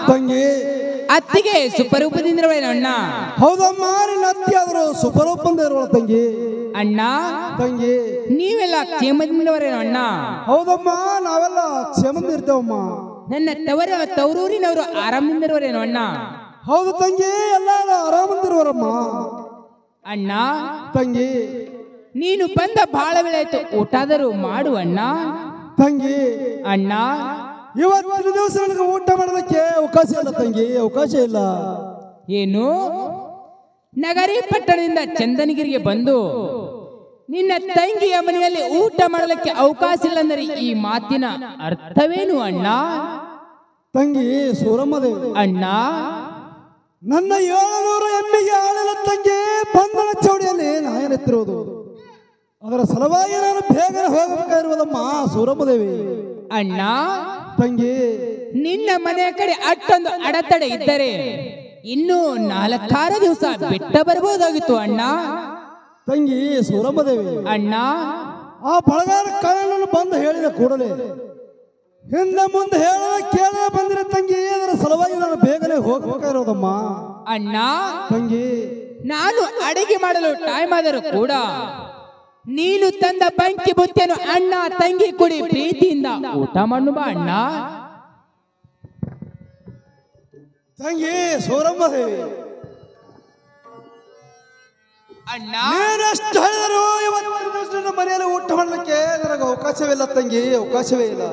ತಂಗಿ ಅತ್ತಿಗೆ ಸುಪರೂಪದಿಂದ ಅಣ್ಣ. ಹೌದಮ್ಮ, ನಿನ್ನ ಅತ್ತಿ ಆದ್ರು ಸುಪರೂಪಂದ ಇರೋಳ ತಂಗಿ. ಅಣ್ಣ ತಂಗಿ ನೀವೆಲ್ಲ ಕ್ಷೇಮದಿಂದವರೇನು ಅಣ್ಣ? ಹೌದಮ್ಮ, ನಾವೆಲ್ಲ ಕ್ಷೇಮದಿಂದ ಇರ್ತೇವಮ್ಮ. ನನ್ನ ತವರೂರಿನವರು ಆರಾಮದಿಂದಿರುವರೇನು ಅಣ್ಣ? ಹೌದು ತಂಗಿ, ಎಲ್ಲಾರು ಆರಾಮಂದಿರುವರಮ್ಮ. ಅಣ್ಣ ತಂಗಿ ನೀನು ಬಂದ ಬಹಳ ವೇಳೆ ಆಯ್ತು, ಊಟಾದರೂ ಮಾಡು ಅಣ್ಣ. ತಂಗಿ ಅಣ್ಣ ಇವತ್ತಿನ ದಿವಸ ನನಗೆ ಊಟ ಮಾಡೋದಕ್ಕೆ ಅವಕಾಶ ಇಲ್ಲ ತಂಗಿ, ಅವಕಾಶ ಇಲ್ಲ. ಏನು? ನಗರಿ ಪಟ್ಟಣದಿಂದ ಚಂದನಗಿರಿಗೆ ಬಂದು ನಿನ್ನ ತಂಗಿಯ ಮನೆಯಲ್ಲಿ ಊಟ ಮಾಡಲಿಕ್ಕೆ ಅವಕಾಶ ಇಲ್ಲ ಅಂದರೆ ಈ ಮಾತಿನ ಅರ್ಥವೇನು ಅಣ್ಣ? ತಂಗಿ ಸೂರಮ್ಮದೇವಿ, ಅಣ್ಣ ನನ್ನ 700 ಎಮ್ಮೆಗೆ ಆಳಿನ ತಂಗಿ ಬಂಧನ ಚೌಡಿಯಲ್ಲಿ ನಾಯನೆತ್ತಿರುವುದು. ಅದರ ಸಲುವಾಗಿ ನಾನು ಬೇಗನೆ ಹೋಗಬೇಕಾಗಿರುವುದಮ್ಮ ಸೂರಮ್ಮದೇವಿ. ಅಣ್ಣ ತಂಗಿ ನಿನ್ನ ಮನೆಯ ಕಡೆ ಅಷ್ಟೊಂದು ಅಡೆತಡೆ ಇದ್ದರೆ ಇನ್ನೂ 4 ದಿವಸ ಬಿಟ್ಟ ಬರಬಹುದಾಗಿತ್ತು ಅಣ್ಣ. ತಂಗಿ ಸೂರಮ್ಮದೇವಿ, ಅಣ್ಣ ಆ ಬಳಗಾರ ಕಾರಣವನ್ನು ಬಂದು ಹೇಳಿದ ಕೂಡಲೇ ಹಿಂದೆ ಮುಂದೆ ಹೇಳದ ಕೇಳದ ಬಂದಿರ ತಂಗಿ. ಅದರ ಸಲುವಾಗಿ ನಾನು ಬೇಗನೆ ಹೋಗಬೇಕಾಗಿರೋದಮ್ಮ. ಅಣ್ಣ ತಂಗಿ ನಾನು ಅಡಿಗೆ ಮಾಡಲು ಟೈಮ್ ಆದರೂ ಕೂಡ ನೀನು ತಂದ ಬಂಕಿ ಬುತ್ತಿಯನ್ನು ಅಣ್ಣ ತಂಗಿ ಕುಡಿ ಪ್ರೀತಿಯಿಂದ ಊಟ ಮಾಡು ಬಾ ಅಣ್ಣ. ತಂಗಿ ಸೂರಮ್ಮದೇವಿ, ಅಣ್ಣ ನೀನಷ್ಟು ಹೇಳಿದರು ಇವತ್ತು ಮನೆಯಲ್ಲಿ ಊಟ ಮಾಡಲಿಕ್ಕೆ ನನಗೆ ಅವಕಾಶವಿಲ್ಲ ತಂಗಿ, ಅವಕಾಶವೇ ಇಲ್ಲ.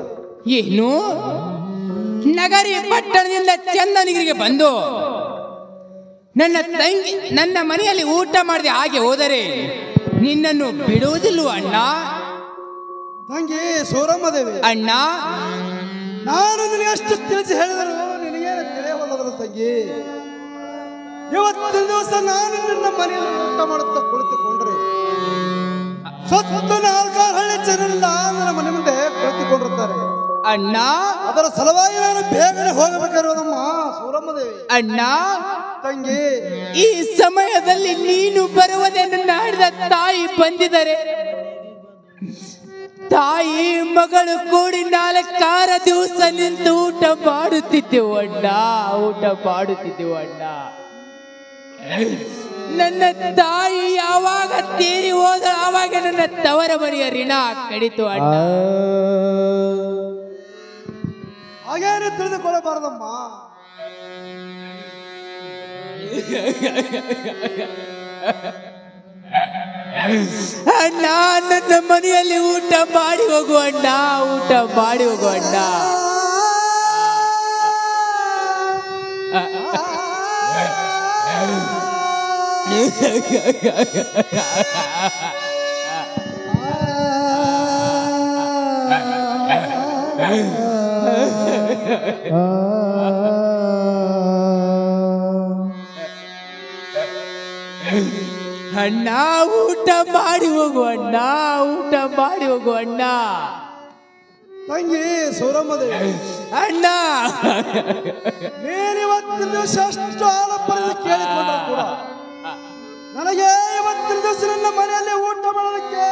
ಏನು? ನಗರಿ ಪಟ್ಟಣದಿಂದ ಚಂದನಗಿರಿಗೆ ಬಂದು ನನ್ನ ಮನೆಯಲ್ಲಿ ಊಟ ಮಾಡದೆ ಹಾಗೆ ಹೋದರೆ ನಿನ್ನನ್ನು ಬಿಡುವುದಿಲ್ಲ ಅಣ್ಣ. ತಂಗಿ ಸೂರಮ್ಮದೇವಿ, ಅಣ್ಣ ನಾನು ನಿನಗೆ ಎಷ್ಟು ತಿಳಿಸಿ ಹೇಳಿದರು ನಿನಗೇನು ತಿಳಿಯವಲ್ಲದ ತಂಗಿ. ಇವತ್ತಿನ ದಿವಸ ನಾನು ನಿನ್ನ ಮನೆಯಲ್ಲಿ ಊಟ ಮಾಡುತ್ತಾ ಕುಳಿತುಕೊಂಡ್ರೆ ಸತ್ತು 4 ಹಳ್ಳಿ ಜನರೆಲ್ಲ ನನ್ನ ಮನೆ ಮುಂದೆ ಕುಳಿತುಕೊಂಡಿರುತ್ತಾರೆ ಅಣ್ಣ. ಅದರ ಸಲುವಾಗಿ ನಾನು ಬೇಗನೆ ಹೋಗಬೇಕಾಗಿರೋದಮ್ಮ ಸೂರಮ್ಮದೇವಿ. ಅಣ್ಣ ತಂಗಿ ಈ ಸಮಯದಲ್ಲಿ ನೀನು ಬರುವುದನ್ನು ನಾಡಿದ ತಾಯಿ ಬಂದಿದ್ದಾರೆ, ತಾಯಿ ಮಗಳು ಕೂಡಿ 4 ದಿವಸ ನಿಂತು ಊಟ ಮಾಡುತ್ತಿದ್ದೆವು ಅಣ್ಣ, ಊಟ ಮಾಡುತ್ತಿದ್ದೆವು ಅಣ್ಣ. ನನ್ನ ತಾಯಿ ಯಾವಾಗ ತೀರಿ ಹೋದ ಆವಾಗ ನನ್ನ ತವರ ಮನೆಯ ಋಣ ಕಡಿತು ಅಣ್ಣ. ಹಾಗೇನು ತಿಳಿದುಕೊಳ್ಳಬಾರದಮ್ಮ. ಅಣ್ಣ ನನ್ನ ಮನೆಯಲ್ಲಿ ಊಟ ಮಾಡಿ ಹೋಗು ಅಣ್ಣ, ಊಟ ಮಾಡಿ ಹೋಗು ಅಣ್ಣ. ಅಣ್ಣ ಊಟ ಮಾಡಿ ಹೋಗು ಅಣ್ಣ, ಊಟ ಮಾಡಿ ಹೋಗು ಅಣ್ಣ. ತಂಗಿ ಸೂರಮ್ಮದೇವಿ, ಅಣ್ಣ ನೀನಿವತ್ತಿನ ದಿವಸ ಅಷ್ಟು ಆಲೋಪನೆ ಕೇಳಿಕೊಂಡ್ರು ಕೂಡ ನನಗೆ ಇವತ್ತಿನ ದಿವಸ ನನ್ನ ಮನೆಯಲ್ಲಿ ಊಟ ಮಾಡೋದಕ್ಕೆ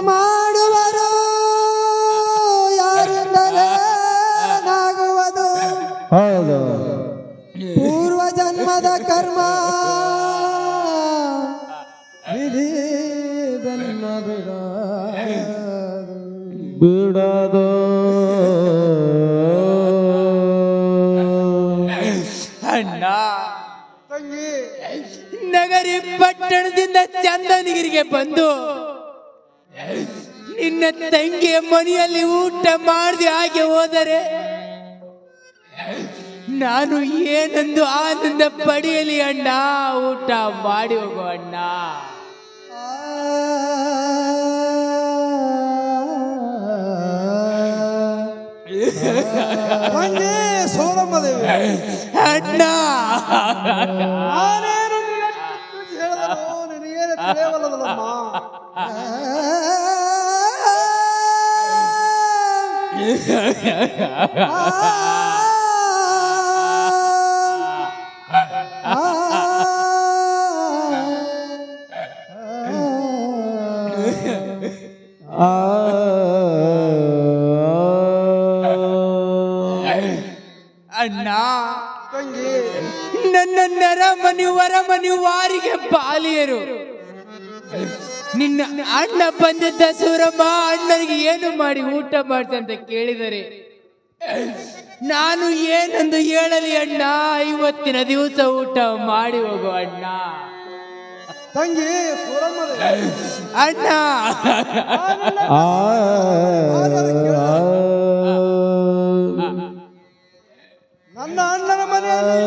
ಮಾಡುವರು ಯಾರಿಂದಲೇ ನಾಗುವುದು. ಹೌದು, ಪೂರ್ವ ಜನ್ಮದ ಕರ್ಮ ಬಿಡದು. ಅಣ್ಣ ನಗರಿ ಪಟ್ಟಣದಿಂದ ಚಂದನಗಿರಿಗೆ ಬಂದು ನಿನ್ನ ತಂಗಿಯ ಮನೆಯಲ್ಲಿ ಊಟ ಮಾಡದೆ ಹಾಗೆ ಹೋದರೆ ನಾನು ಏನೊಂದು ಆನಂದ ಪಡೆಯಲಿ ಅಣ್ಣ, ಊಟ ಮಾಡಿ ಹೋಗು ಅಣ್ಣ. ಸೋರಮ್ಮದೇವಿ, ಅಣ್ಣ ನಿನಗೇನು ತಿಳಿಯವಲ್ಲದಲ್ಲಮ್ಮ. ಅಣ್ಣ, ತಂಗಿ ನನ್ನ ನರಮನಿ ವರಮನಿ ವಾರಿಗೆ ಬಾಲಿಯರು ನಿನ್ನ ಅಣ್ಣ ಬಂದಿದ್ದ ಸೂರಮ್ಮ ಅಣ್ಣನಿಗೆ ಏನು ಮಾಡಿ ಊಟ ಮಾಡ್ತ ಅಂತ ಕೇಳಿದರೆ ನಾನು ಏನಂದು ಹೇಳಲಿ ಅಣ್ಣ. ಇವತ್ತಿನ ದಿವಸ ಊಟ ಮಾಡಿ ಹೋಗು ಅಣ್ಣ. ತಂಗಿ ಅಣ್ಣ, ನನ್ನ ಅಣ್ಣನ ಮನೆಯಲ್ಲಿ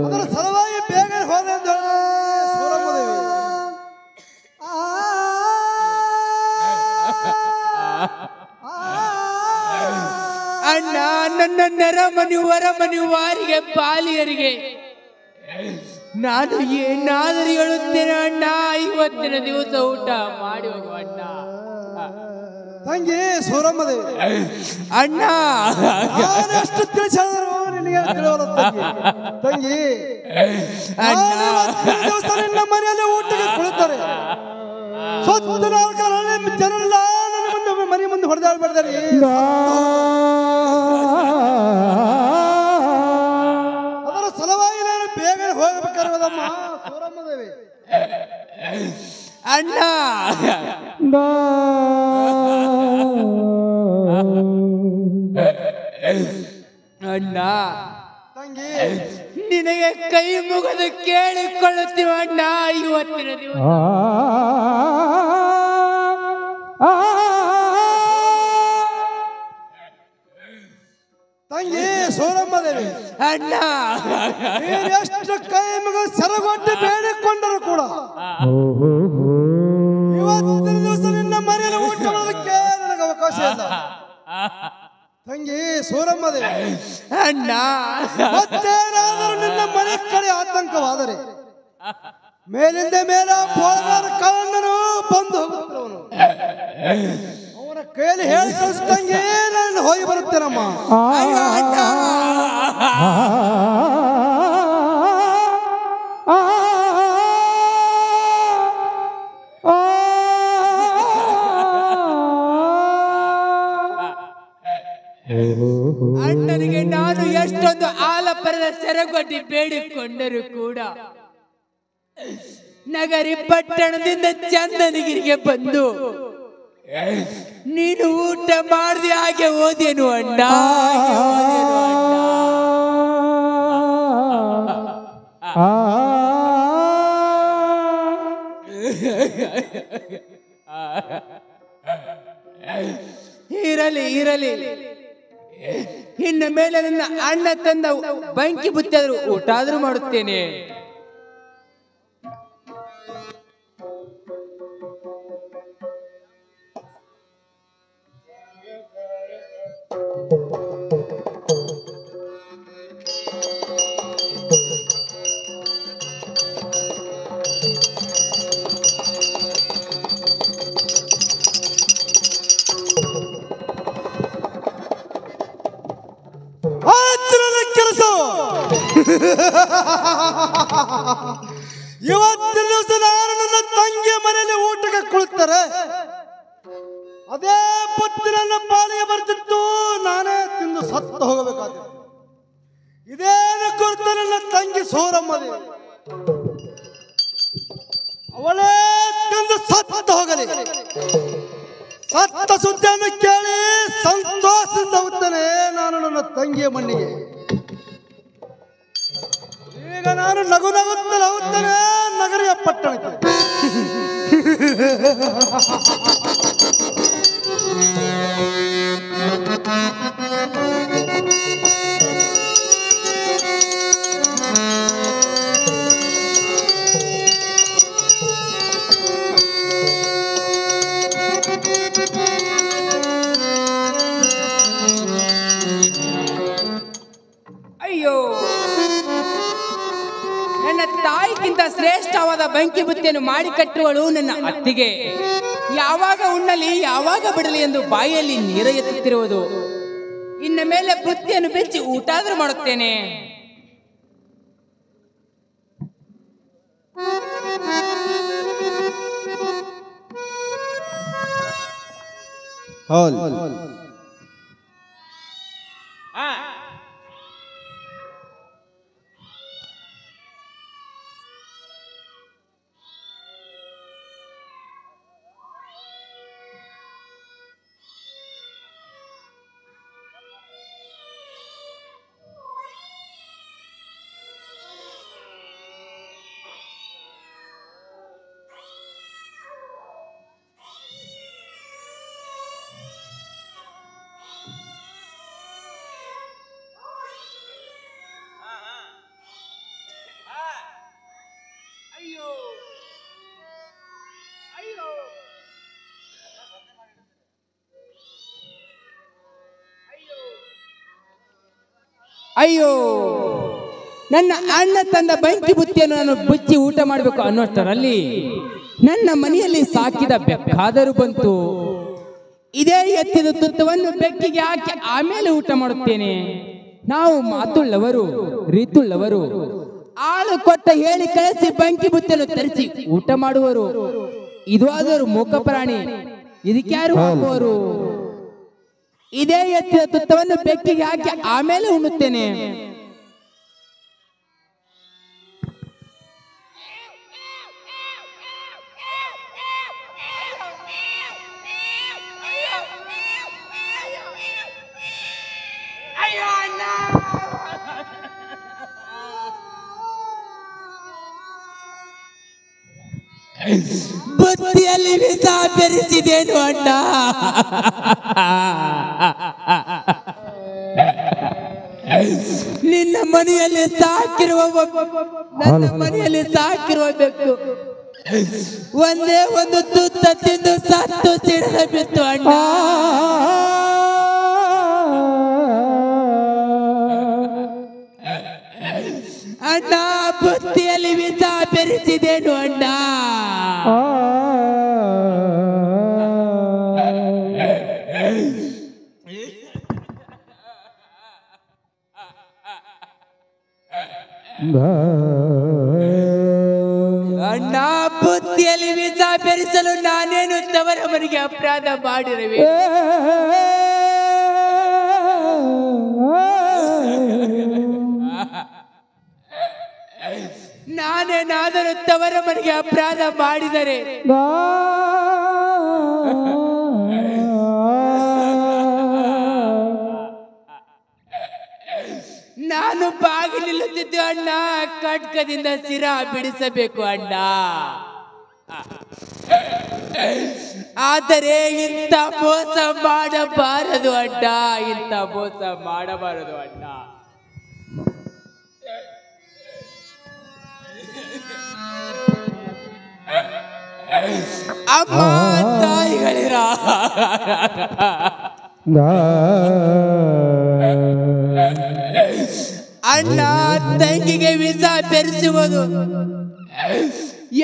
ಅದರ ಸಲುವಾಗಿ ಬೇಗ ಹೋದ ಸೂರಮ್ಮದೇವಿ. ಅಣ್ಣ, ನನ್ನ ನೆರಮನಿ ವರಮನಿ ವಾರಿಗೆ ಬಾಲಿಯರಿಗೆ ನಾನು ಏನಾದರೂ ಹೇಳುತ್ತೇನೆ ಅಣ್ಣ. ಇವತ್ತಿನ ದಿವಸ ಊಟ ಮಾಡಿ ಹೋಗು ಅಣ್ಣ. ತಂಗಿ ಸೂರಮ್ಮದೇವಿ, ಅಣ್ಣ ಎಷ್ಟು ತಿಳಿಸಿದ್ರು ನಿನಗೆ ತಿಳಿಯೋಲ್ಲ ತಂಗಿ. ದಿವಸ ನಿನ್ನ ಮನೆಯಲ್ಲಿ ಊಟಕ್ಕೆ ಕುಳಿತಾರೆ. ಸ್ವತ್ತು ನಾಲ್ಕರಲ್ಲಿ ಜನರೆಲ್ಲ ನನ್ನ ಮುಂದೆ ಮನೆ ಮುಂದೆ ಹೊಡೆದಾಡ್ಬಿಡ್ತಾರೆ. ಅದರ ಸಲುವಾಗಿ ನಾನು ಬೇಗನೆ ಹೋಗಬೇಕಾಗಿರೋದಮ್ಮ ಸೂರಮ್ಮದೇವಿ. ಅಣ್ಣ, ಅಣ್ಣ ತಂಗಿ ನಿನಗೆ ಕೈ ಮುಗಿದು ಕೇಳಿಕೊಳ್ಳುತ್ತೀವ ಅಣ್ಣ. ಇವತ್ತಿನ ದಿವಸ ತಂಗಿ ಸೂರಮ್ಮದೇವಿ, ಅಣ್ಣ ಎಷ್ಟು ಕೈ ಮುಗಿದು ಸರಗೊಟ್ಟು ಬೇಡಿಕೊಂಡರು ಕೂಡ ಇವತ್ತಿನ ದಿವಸ ನಿನ್ನ ಮನೆಯಲ್ಲಿ ಊಟ ಮಾಡೋದಕ್ಕೆ ನನಗೆ ಅವಕಾಶ ಇಲ್ಲ. ತಂಗಿ ಸೂರಮ್ಮದೇವಿ, ಅಣ್ಣ ಮತ್ತೇನಾದರೂ ನಿನ್ನ ಮನೆ ಕಡೆ ಆತಂಕವಾದರೆ ಮೇಲಿಂದ ಮೇಲೆ ಬೋಳಗಾರ ಕಳ್ಳನು ಬಂದು ಹೋಗುತ್ತಿರುವನು. ಅವನ ಕೈಯಲ್ಲಿ ಹೇಳಿ ಕಳಿಸ್ತಂಗೆ ನಾನು ಹೋಗಿ ಬರುತ್ತೇನಮ್ಮ. ಅಣ್ಣನಿಗೆ ನಾನು ಎಷ್ಟೊಂದು ಆಲಪರದ ಸೆರಗೊಡ್ಡಿ ಬೇಡಿಕೊಂಡರೂ ಕೂಡ ನಗರಿ ಪಟ್ಟಣದಿಂದ ಚಂದನಗಿರಿಗೆ ಬಂದು ನೀನು ಊಟ ಮಾಡದೆ ಹಾಗೆ ಓದೇನು ಅಣ್ಣ. ಇರಲಿ ಇರಲಿ, ಇನ್ನು ಮೇಲೆ ನನ್ನ ಅಣ್ಣ ತಂದ ಬೆಂಕಿ ಬುತ್ತಿಯಾದ್ರು ಊಟ ಆದ್ರೂ ಮಾಡುತ್ತೇನೆ. ಕೆಲಸ ಇವತ್ತಿನ ದಿವಸ ನಾನು ನನ್ನ ತಂಗಿಯ ಮನೆಯಲ್ಲಿ ಊಟಕ್ಕೆ ಕುಳಿತಾರೆ. ಅದೇ ಬುತ್ತಿ ನನ್ನ ಪಾಲಿಗೆ ಬರ್ತಿತ್ತು, ನಾನೇ ತಿಂದು ಸತ್ತು ಹೋಗಬೇಕಾಗಿತ್ತು. ಇದೇನು ಕುರಿತ ನನ್ನ ತಂಗಿ ಸೂರಮ್ಮದೇವಿ, ಅವಳೇ ತಿಂದು ಸತ್ತು ಹೋಗಲಿ. ಸತ್ತ ಸುದ್ದಿಯನ್ನು ಕೇಳಿ ಸಂತೋಷದಿಂದ ಹೋಗುತ್ತೇನೆ ನಾನು ನನ್ನ ತಂಗಿಯ ಮಣ್ಣಿಗೆ. ಈಗ ನಾನು ನಗು ನಗುತ್ತಲೇ ಹೋಗುತ್ತೇನೆ ನಗರಿಯ ಪಟ್ಟಣಕ್ಕೆ. ಅಯ್ಯೋ, ನನ್ನ ತಾಯಿಗಿಂತ ಶ್ರೇಷ್ಠವಾದ ಬೆಂಕಿ ಬುತ್ತಿಯನ್ನು ಮಾಡಿ ಕಟ್ಟುವಳು ನನ್ನ ಅತ್ತಿಗೆ. ಯಾವಾಗ ಉಣ್ಣಲಿ ಯಾವಾಗ ಬಿಡಲಿ ಎಂದು ಬಾಯಿಯಲ್ಲಿ ನೀರ ಎತ್ತುತ್ತಿರುವುದು. ಇನ್ನು ಮೇಲೆ ಬುತ್ತಿಯನ್ನು ಬೆಚ್ಚಿ ಊಟ ಆದ್ರೂ ಮಾಡುತ್ತೇನೆ. ಹೌದು. ಅಯ್ಯೋ, ನನ್ನ ಅಣ್ಣ ತಂದ ಬೆಂಕಿ ಬುತ್ತಿಯನ್ನು ನಾನು ಬುಚ್ಚಿ ಊಟ ಮಾಡಬೇಕು ಅನ್ನೋಷ್ಟರಲ್ಲಿ ನನ್ನ ಮನೆಯಲ್ಲಿ ಸಾಕಿದ ಬೆಕ್ಕಾದರೂ ಬಂತು. ಇದೇ ಎತ್ತಿದ ತುತ್ತವನ್ನು ಬೆಕ್ಕಿಗೆ ಹಾಕಿ ಆಮೇಲೆ ಊಟ ಮಾಡುತ್ತೇನೆ. ನಾವು ಮಾತುಳ್ಳವರು, ರೀತುಳ್ಳವರು, ಆಳು ಕೊಟ್ಟ ಹೇಳಿ ಕಳಿಸಿ ಬೆಂಕಿ ಬುತ್ತಿಯನ್ನು ತರಿಸಿ ಊಟ ಮಾಡುವರು. ಇದು ಆದರೂ ಮೂಕ ಪ್ರಾಣಿ, ಇದಕ್ಯಾರು ಹಾಕುವರು? ಇದೇ ಎತ್ತಿದ ತುತ್ತವನ್ನು ಬೆಕ್ಕಿಗೆ ಹಾಕಿ ಆಮೇಲೆ ಉಣ್ಣುತ್ತೇನೆ. ಬುತ್ತಿಯಲ್ಲಿ ವಿಷ ಬೆರೆಸಿದೇನು ಅಣ್ಣ? ನಿನ್ನ ಮನೆಯಲ್ಲಿ ಸಾಕಿರುವ ನನ್ನ ಮನೆಯಲ್ಲಿ ಸಾಕಿರುವ ಬೆಕ್ಕು ಒಂದೇ ಒಂದು ತುತ್ತ ತಿಂದು ಸತ್ತು ಸಿಡಿದ ಬಿತ್ತು ಅಣ್ಣ. ಅಣ್ಣ, ಬುತ್ತಿಯಲ್ಲಿ ವಿಷ ಬೆರೆಸಿದೇನು ಅಣ್ಣ? ಅಣ್ಣ, ಬುತ್ತಿಯಲ್ಲಿ ವಿಷ ಬೆರೆಸಲು ನಾನೇನು ತವರ ಮನೆಗೆ ಅಪರಾಧ ಮಾಡಿರುವೆ? ನಾನೇನಾದರೂ ತವರ ಮನೆಗೆ ಅಪರಾಧ ಮಾಡಿದರೆ ನಾನು ಬಾಗಿ ನಿಲ್ಲುತ್ತಿದ್ದೆ ಅಣ್ಣ. ಕಟ್ಕದಿಂದ ಸಿರ ಬಿಡಿಸಬೇಕು ಅಣ್ಣ. ಆದರೆ ಇಂಥ ಮೋಸ ಮಾಡಬಾರದು ಅಣ್ಣ, ಇಂಥ ಮೋಸ ಮಾಡಬಾರದು ಅಣ್ಣ. ಅಮ್ಮ ತಾಯಿಗಳಿರ, ಅಣ್ಣ ತಂಗಿಗೆ ವಿಷ ಬೆರೆಸುವುದು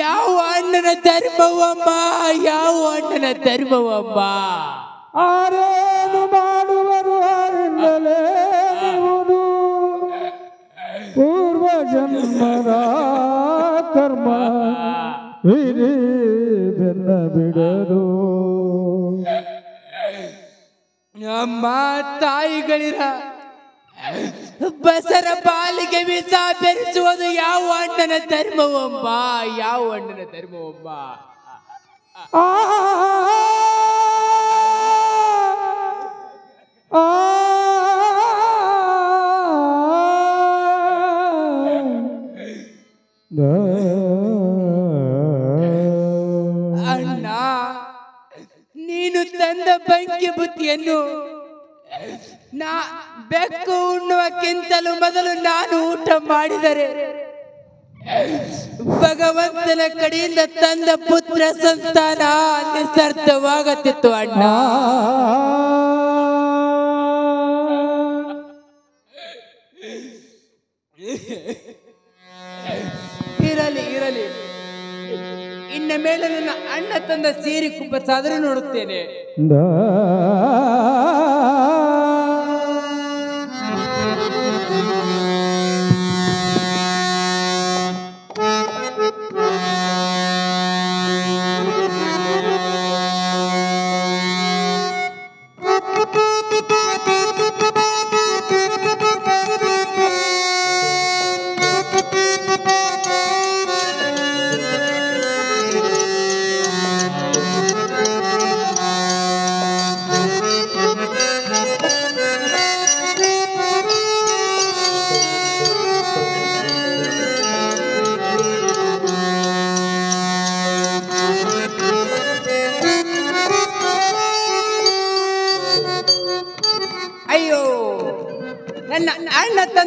ಯಾವ ಅಣ್ಣನ ಧರ್ಮವಮ್ಮ? ಯಾವ ಅಣ್ಣನ ಧರ್ಮವಮ್ಮ? ಆರೇನು ಮಾಡುವರು ಅರಿಂದಲೇ ನೀವುದು ಪೂರ್ವ ಜನ್ಮದ ಕರ್ಮ ಹಿರಿ ಬೆನ್ನ ಬಿಡದು. ಅಮ್ಮ ತಾಯಿಗಳಿರ, ಬಸರ ಪಾಲಿಗೆ ವಿಷ ಬೆರೆಸುವುದು ಯಾವ ಅಣ್ಣನ ಧರ್ಮವಮ್ಮ? ಯಾವ ಅಣ್ಣನ ಧರ್ಮವಮ್ಮ? ಅಣ್ಣ, ನೀನು ತಂದ ಬೆಂಕಿ ಬುತ್ತಿಯನ್ನು ಬೆಕ್ಕು ಉಣ್ಣುವಕ್ಕಿಂತಲೂ ಮೊದಲು ನಾನು ಊಟ ಮಾಡಿದರೆ ಭಗವಂತನ ಕಡೆಯಿಂದ ತಂದ ಪುತ್ರ ಸಂತಾನ ನಿಸರ್ಥವಾಗುತ್ತಿತ್ತು ಅಣ್ಣ. ಇರಲಿ ಇರಲಿ, ಇನ್ನ ಮೇಲೆ ನನ್ನ ಅಣ್ಣ ತಂದ ಸೀರೆ ಕುಪ್ಪಸಾದರೂ ನೋಡುತ್ತೇನೆ.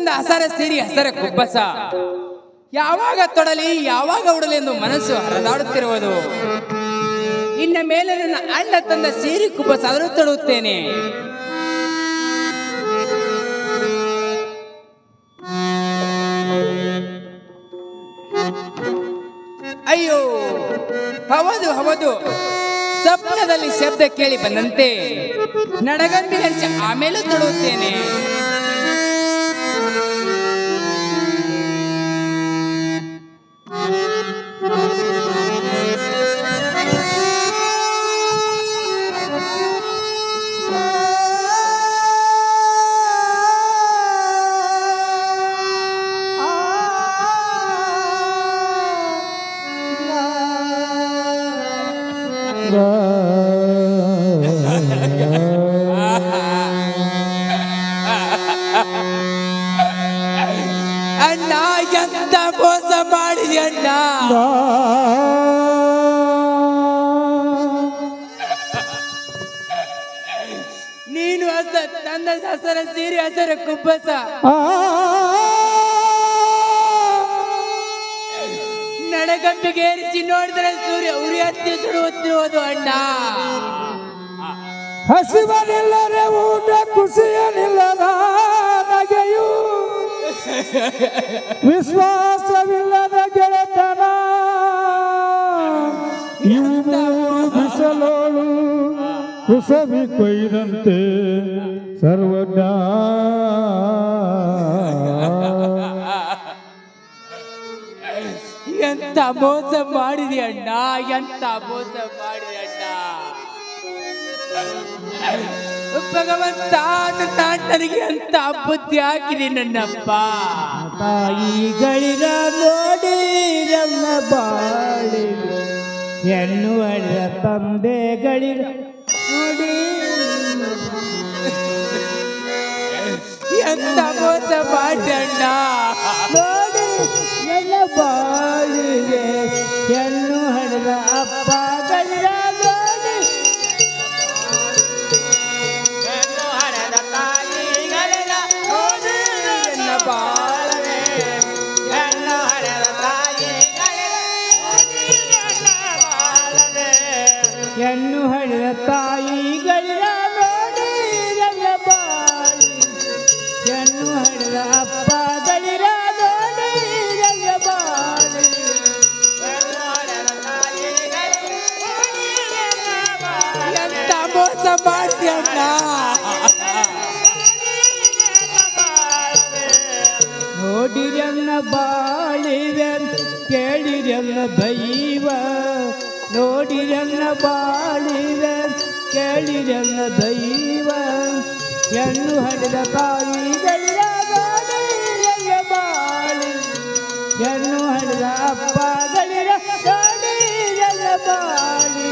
ತಂದ ಹಸರ ಸೀರೆ ಹಸರ ಕುಬ್ಬಸ ಯಾವಾಗ ತೊಡಲಿ ಯಾವಾಗ ಉಡಲಿ ಎಂದು ಮನಸ್ಸು ಹರಿದಾಡುತ್ತಿರುವುದು. ಇನ್ನ ಮೇಲೆ ನನ್ನ ಅಣ್ಣ ತಂದ ಸೀರೆ ಕುಬ್ಬಸ ಆದರೂ ತೊಡುತ್ತೇನೆ. ಅಯ್ಯೋ, ಹೌದು ಹೌದು, ಸ್ವಪ್ನದಲ್ಲಿ ಶಬ್ದ ಕೇಳಿ ಬಂದಂತೆ ನಡಗಂಬಿ ಹರಿಸಿ ಆಮೇಲೆ ತೊಡುತ್ತೇನೆ. ಅಣ್ಣ, ಎಂತ ಮೋಸ ಮಾಡಿದೆ ಅಣ್ಣ. ನೀನು ತಂದ ಹಸರ ಸೀರೆ ಹಸರ ಕುಬ್ಬಸ ನಡಗಂಬಿಗೆ ಏರಿಸಿ ನೋಡಿದರೆ ಸೂರ್ಯ ಉರಿ ಹತ್ತಿ ಸುಡುತ್ತಿರುವುದು ಅಣ್ಣ. ಹಸಿವನಿಲ್ಲದೆ ಊಟ, ಖುಷಿಯನಿಲ್ಲದ ನಗೆಯು, ವಿಶ್ವಾಸವಿಲ್ಲದ ಗೆಳೆತನ, ಇವು ಬಿಸಲೋಳು ಕುಸವಿ ಕೊಯ್ದಂತೆ ಸರ್ವಜ್ಞ. ಎಂತ ಮೋಸ ಮಾಡಿದೆ ಅಣ್ಣ, ಎಂತ ಮೋಸ ಮಾಡಿದೆ ಅಣ್ಣ. ಭಗವಂತ, ನನಗೆ ಅಂತ ಬುದ್ಧಿ ಹಾಕಿದೆ ನನ್ನಪ್ಪ. ತಾಯಿಗಳಿರ ನೋಡಿ ನನ್ನ ಬಾಳಿ, ಎನ್ನುವಳ ತಂದೆಗಳಿರ ನೋಡಿ ಎಂತ ಮೋಸ ಮಾಡಿ ಅಣ್ಣ. ನೋಡಿ ನನ್ನ ಬಾಳಿಗೆ ಎನ್ನು ಹಡೆದ ಅಪ್ಪಗಳಿರ ನೋಡಿ, ಎನ್ನು ಹಡೆದ ತಾಯಿಗಳಿರ ನೋಡಿ ನನ್ನ ಬಾಳಿ, ಎನ್ನು ಹಡೆದ ಅಪ್ಪಗಳಿರ ನೋಡಿ ನನ್ನ ಬಾಳಿ. ಎಂತ ಮೋಸ ಮಾಡಿ ಅಣ್ಣ. ನೋಡಿರನ್ನ ಬಾಳಿವೆ, ಕೇಳಿರನ್ನ ದೈವ, ನೋಡಿರನ್ನ ಬಾಳಿವೆ, ಕೇಳಿರನ್ನ ದೈವ, ಎನ್ನು ಹಡೆದ ತಾಯಿಗಳಿರ ನೋಡಿರನ್ನ ಬಾಳಿ, ಎನ್ನು ಹಡೆದ ಅಪ್ಪಗಳಿರ ನೋಡಿರನ್ನ ಬಾಳಿ.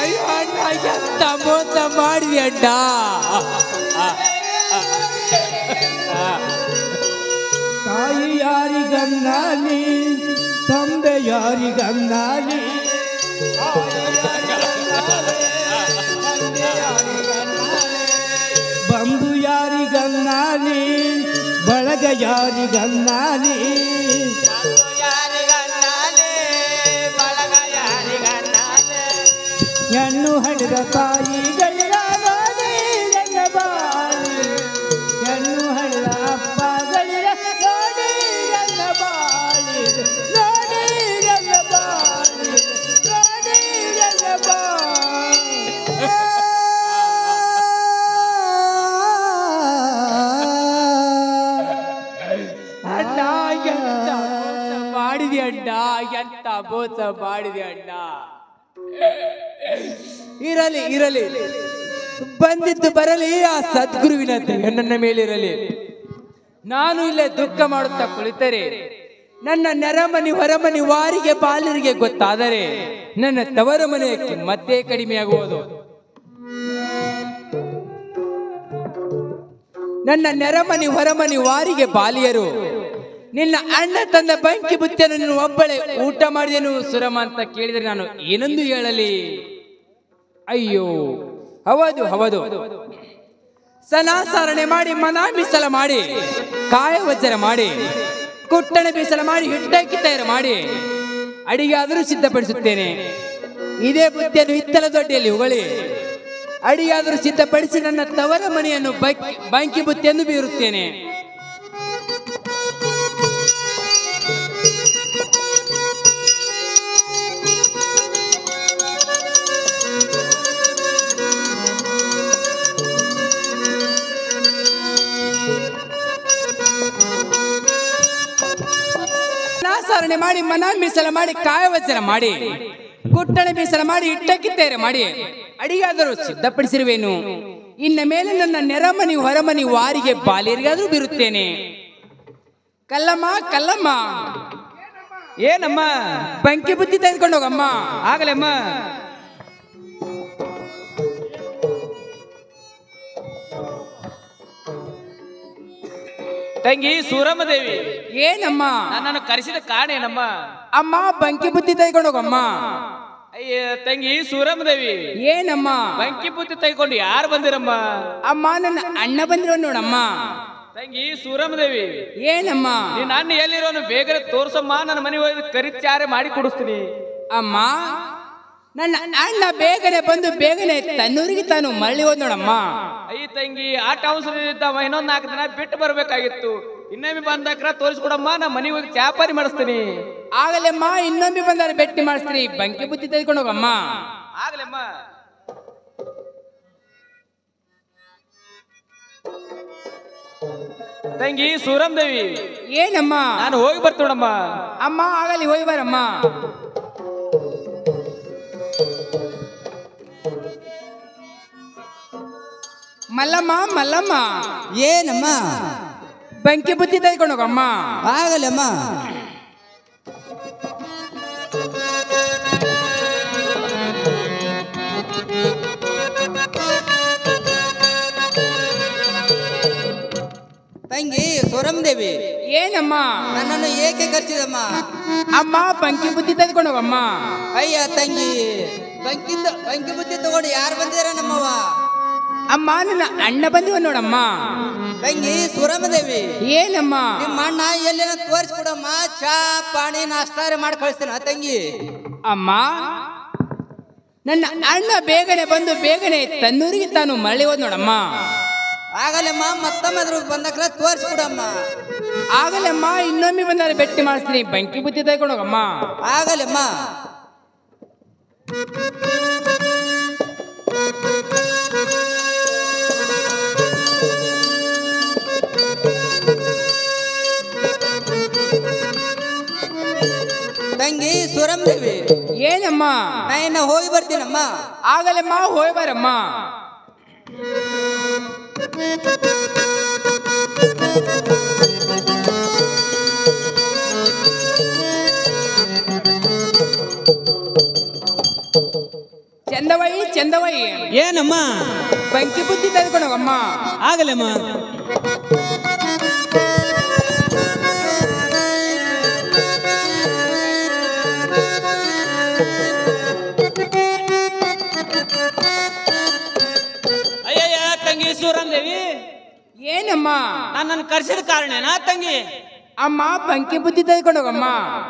ಅಯ್ಯೋ ಅಣ್ಣ, ಎಂತ ಮೋಸ ಮಾಡಿ ಅಣ್ಣ. ತಾಯಿ ಯಾರಿಗನ್ನಾಲಿ, ತಂದೆ ಯಾರಿಗನ್ನಾಲಿ, ಬಂಧು ಯಾರಿಗನ್ನಾಲಿ, ಬಳಗ ಯಾರಿಗನ್ನಾಲಿ, ಎನ್ನು ಹಡೆದ ತಾಯಿಗಳಿರ ನೋಡಿ ನನ್ನ ಬಾಳಿ, ಎನ್ನು ಹಡೆದ ಅಪ್ಪಗಳಿರ ನೋಡಿ ನನ್ನ ಬಾಳಿ, ನೋಡಿ ನನ್ನ ಬಾಳಿ, ನೋಡಿ ನನ್ನ ಬಾಳಿ. ಅಣ್ಣ, ಎಂತ ಮೋಸ ಮಾಡಿದೆ ಅಣ್ಣ, ಎಂತ ಮೋಸ ಮಾಡಿದೆ ಅಣ್ಣ. ಇರಲಿ ಇರಲಿ, ಬಂದಿದ್ದು ಬರಲಿ, ಆ ಸದ್ಗುರುವಿನ ದಯೆ ನನ್ನ ಮೇಲಿರಲಿ. ನಾನು ಇಲ್ಲೇ ದುಃಖ ಮಾಡುತ್ತಾ ಕುಳಿತರೆ ನನ್ನ ನೆರಮನಿ ಹೊರಮನಿ ವಾರಿಗೆ ಬಾಲರಿಗೆ ಗೊತ್ತಾದರೆ ನನ್ನ ತವರ ಮನೆಯ ಕಿಮ್ಮತ್ತೇ ಕಡಿಮೆಯಾಗುವುದು. ನನ್ನ ನೆರಮನಿ ಹೊರಮನಿ ವಾರಿಗೆ ಬಾಲಿಯರು ನಿನ್ನ ಅಣ್ಣ ತಂದ ಬಂಕಿ ಬುತ್ತಿಯನ್ನು ನೀನು ಒಬ್ಬಳೆ ಊಟ ಮಾಡಿದೆನು ಸುರಮ ಅಂತ ಕೇಳಿದರೆ ನಾನು ಏನೆಂದು ಹೇಳಲಿ? ಅಯ್ಯೋ, ಹೌದು ಹೌದು, ಸನಾಸಾರಣೆ ಮಾಡಿ ಮನ ಮೀಸಲ ಮಾಡಿ ಕಾಯ ವಜ್ರ ಮಾಡಿ ಕುಟ್ಟಣ ಬೀಸಲ ಮಾಡಿ ಹಿಟ್ಟಕ್ಕಿ ತಯಾರು ಮಾಡಿ ಅಡಿಗೆ ಆದರೂ ಸಿದ್ಧಪಡಿಸುತ್ತೇನೆ. ಇದೇ ಬುದ್ಧಿಯನ್ನು ಹಿತ್ತಲ ದೊಡ್ಡಿಯಲ್ಲಿ ಉಗಳಿ ಅಡಿಯಾದರೂ ಸಿದ್ಧಪಡಿಸಿ ನನ್ನ ತವರ ಮನೆಯನ್ನು ಬಾಂಕಿ ಬುತ್ತಿಯನ್ನು ಬೀರುತ್ತೇನೆ. ನಾಸಾರಣೆ ಮಾಡಿ ಮನ ಮೀಸಲ ಮಾಡಿ ಕಾಯ ವಜ್ರ ಮಾಡಿ ಕುಟ್ಟಣ ಮೀಸಲ ಮಾಡಿ ಹಿಟ್ಟಕ್ಕಿ ತಯಾರು ಮಾಡಿ ಅಡಿಗಾದರೂ ಸಿದ್ಧಪಡಿಸಿರುವೇನು. ಇನ್ನ ಮೇಲೆ ನನ್ನ ನೆರಮನಿ ಹೊರಮನಿ ವಾರಿಗೆ ಬಾಲಿಯರಿಗಾದ್ರೂ ಬೀರುತ್ತೇನೆ. ಕಲ್ಲಮ್ಮ ಕಲ್ಲಮ್ಮ, ಏನಮ್ಮ? ಬಂಕಿ ಬುದ್ಧಿ ತೆಗೆದುಕೊಂಡು ಹೋಗಮ್ಮ. ಆಗಲಮ್ಮ. ತಂಗಿ ಸೂರಮ್ಮದೇವಿ, ಏನಮ್ಮ? ನನ್ನನ್ನು ಕರೆಸಿದ ಕಾರಣ ಏನಮ್ಮ? ಅಮ್ಮ ಬಂಕಿ ಬುದ್ಧಿ ತೆಗೆದುಕೊಂಡು ಹೋಗಮ್ಮ. ಅಯ್ಯ ತಂಗಿ ಸೂರಮ್ಮದೇವಿ, ಏನಮ್ಮ? ಬಂಕಿ ಬುತ್ತಿ ತೆಗೆದುಕೊಂಡು ಯಾರು ಬಂದಿರಮ್ಮ? ಅಮ್ಮ ನನ್ನ ಅಣ್ಣ ಬಂದಿರೋ ನೋಡಮ್ಮ. ತಂಗಿ ಸೂರಮ್ಮದೇವಿ, ಏನಮ್ಮ? ನೀನ್ ಅಣ್ಣ ಎಲ್ಲಿರೋನು ಬೇಗನೆ ತೋರ್ಸಮ್ಮ, ನನ್ನ ಮನೆ ಹೋಗಿ ಕರಿಚಾರೆ ಮಾಡಿ ಕೊಡಿಸ್ತೀನಿ. ಅಮ್ಮ ನನ್ನ ಅಣ್ಣ ಬೇಗನೆ ಬಂದು ಬೇಗನೆ ತನ್ನೂರಿಗೆ ತಾನು ಮರಳಿ ಹೋದ್ ನೋಡಮ್ಮ. ಅಯ್ಯ ತಂಗಿ ಆಟ ಅವಸರದಿದ್ದವ, ಇನ್ನೊಂದ್ 4 ದಿನ ಬಿಟ್ಟು ಬರ್ಬೇಕಾಗಿತ್ತು. ಇನ್ನೊಮ್ಮೆ ಬಂದಾಕ್ರ ತೋರಿಸ್ಕೊಡಮ್ಮ, ನಾ ಮನೆಗೆ ಹೋಗಿ ಚಾಪಾರಿ ಮಾಡಿಸ್ತೀನಿ. ಆಗಲಮ್ಮ, ಇನ್ನೊಮ್ಮೆ ಬಂದಾರೆ ಭೇಟಿ ಮಾಡಿಸ್ತೀನಿ. ಬಂಕಿ ಬುದ್ಧಿ ತೆಗೆದುಕೊಂಡು ಹೋಗಮ್ಮ. ಆಗ್ಲಮ್ಮ. ತಂಗಿ ಸೂರಮ್ಮದೇವಿ, ಏನಮ್ಮ? ನಾನು ಹೋಗಿ ಬರ್ತೀನಮ್ಮ. ಅಮ್ಮ ಆಗಲಿ ಹೋಗಿ ಬರಮ್ಮ. ಮಲ್ಲಮ್ಮ ಮಲ್ಲಮ್ಮ, ಏನಮ್ಮ? ಬಂಕಿ ಬುದ್ಧಿ ತೆಗೆದುಕೊಂಡು ಹೋಗಮ್ಮ. ಆಗಲಮ್ಮ. ತಂಗಿ ಸೂರಮ್ಮದೇವಿ, ಏನಮ್ಮ? ನನ್ನನ್ನು ಏಕೆ ಕರೆಸಿದಮ್ಮ? ಅಮ್ಮ ಬಂಕಿ ಬುದ್ಧಿ ತೆಗೆದುಕೊಂಡು ಹೋಗಮ್ಮ. ಅಯ್ಯ ತಂಗಿ, ಬಂಕಿ ಬುದ್ಧಿ ತಗೊಂಡು ಯಾರು ಬಂದಿರ ನಮ್ಮವ್ವ? ಅಮ್ಮ ನನ್ನ ಅಣ್ಣ ಬಂದಿವ ನೋಡಮ್ಮ. ತಂಗಿ ಸೂರಮ್ಮದೇವಿ, ಏನಮ್ಮ? ನಿಮ್ಮ ಅಣ್ಣ ಎಲ್ಲಿನ ತೋರಿಸ್ಕೊಡಮ್ಮ, ಚಾ ಪಾಣಿ ನಾಷ್ಟಾರೆ ಮಾಡಿ ಕಳಿಸ್ತೀನ ತಂಗಿ. ಅಮ್ಮ ನನ್ನ ಅಣ್ಣ ಬೇಗನೆ ಬಂದು ಬೇಗನೆ ತನ್ನೂರಿಗೆ ತಾನು ಮರಳಿ ಹೋದ್ ನೋಡಮ್ಮ. ಆಗಲಮ್ಮ, ಮತ್ತೊಮ್ಮೆ ಬಂದಕ್ರ ತೋರಿಸ್ಕೊಡಮ್ಮ. ಆಗಲಮ್ಮ, ಇನ್ನೊಮ್ಮೆ ಬಂದರೆ ಭೇಟಿ ಮಾಡಿಸ್ತೀನಿ. ಬಂಕಿ ಬುದ್ಧಿ ತೆಗೆದುಕೊಂಡು ಹೋಗಮ್ಮ. ಆಗಲಮ್ಮ. ತಂಗಿ ಸೂರಮ್ಮದೇವಿ, ಏನಮ್ಮ? ನಾ ಇನ್ನ ಹೋಗಿ ಬರ್ತೀನಮ್ಮ. ಆಗಲಮ್ಮ ಹೋಗಿ ಬರಮ್ಮ. ಚಂದವೈ ಚಂದವೈ, ಏನಮ್ಮ? ಬಂಕಿ ಬುದ್ಧಿ ತೆಗೆದುಕೊಂಡು ಹೋಗಮ್ಮ. ಆಗಲಮ್ಮ. ಅಯ್ಯಯ್ಯ ತಂಗಿ ಸೂರಮ್ಮದೇವಿ, ಏನಮ್ಮ? ನನ್ನನ್ನು ಕರೆಸಿದ ಕಾರಣನಾ ತಂಗಿ? ಅಮ್ಮ ಬಂಕಿ ಬುದ್ಧಿ ತೆಗೆದುಕೊಂಡು ಹೋಗಮ್ಮ.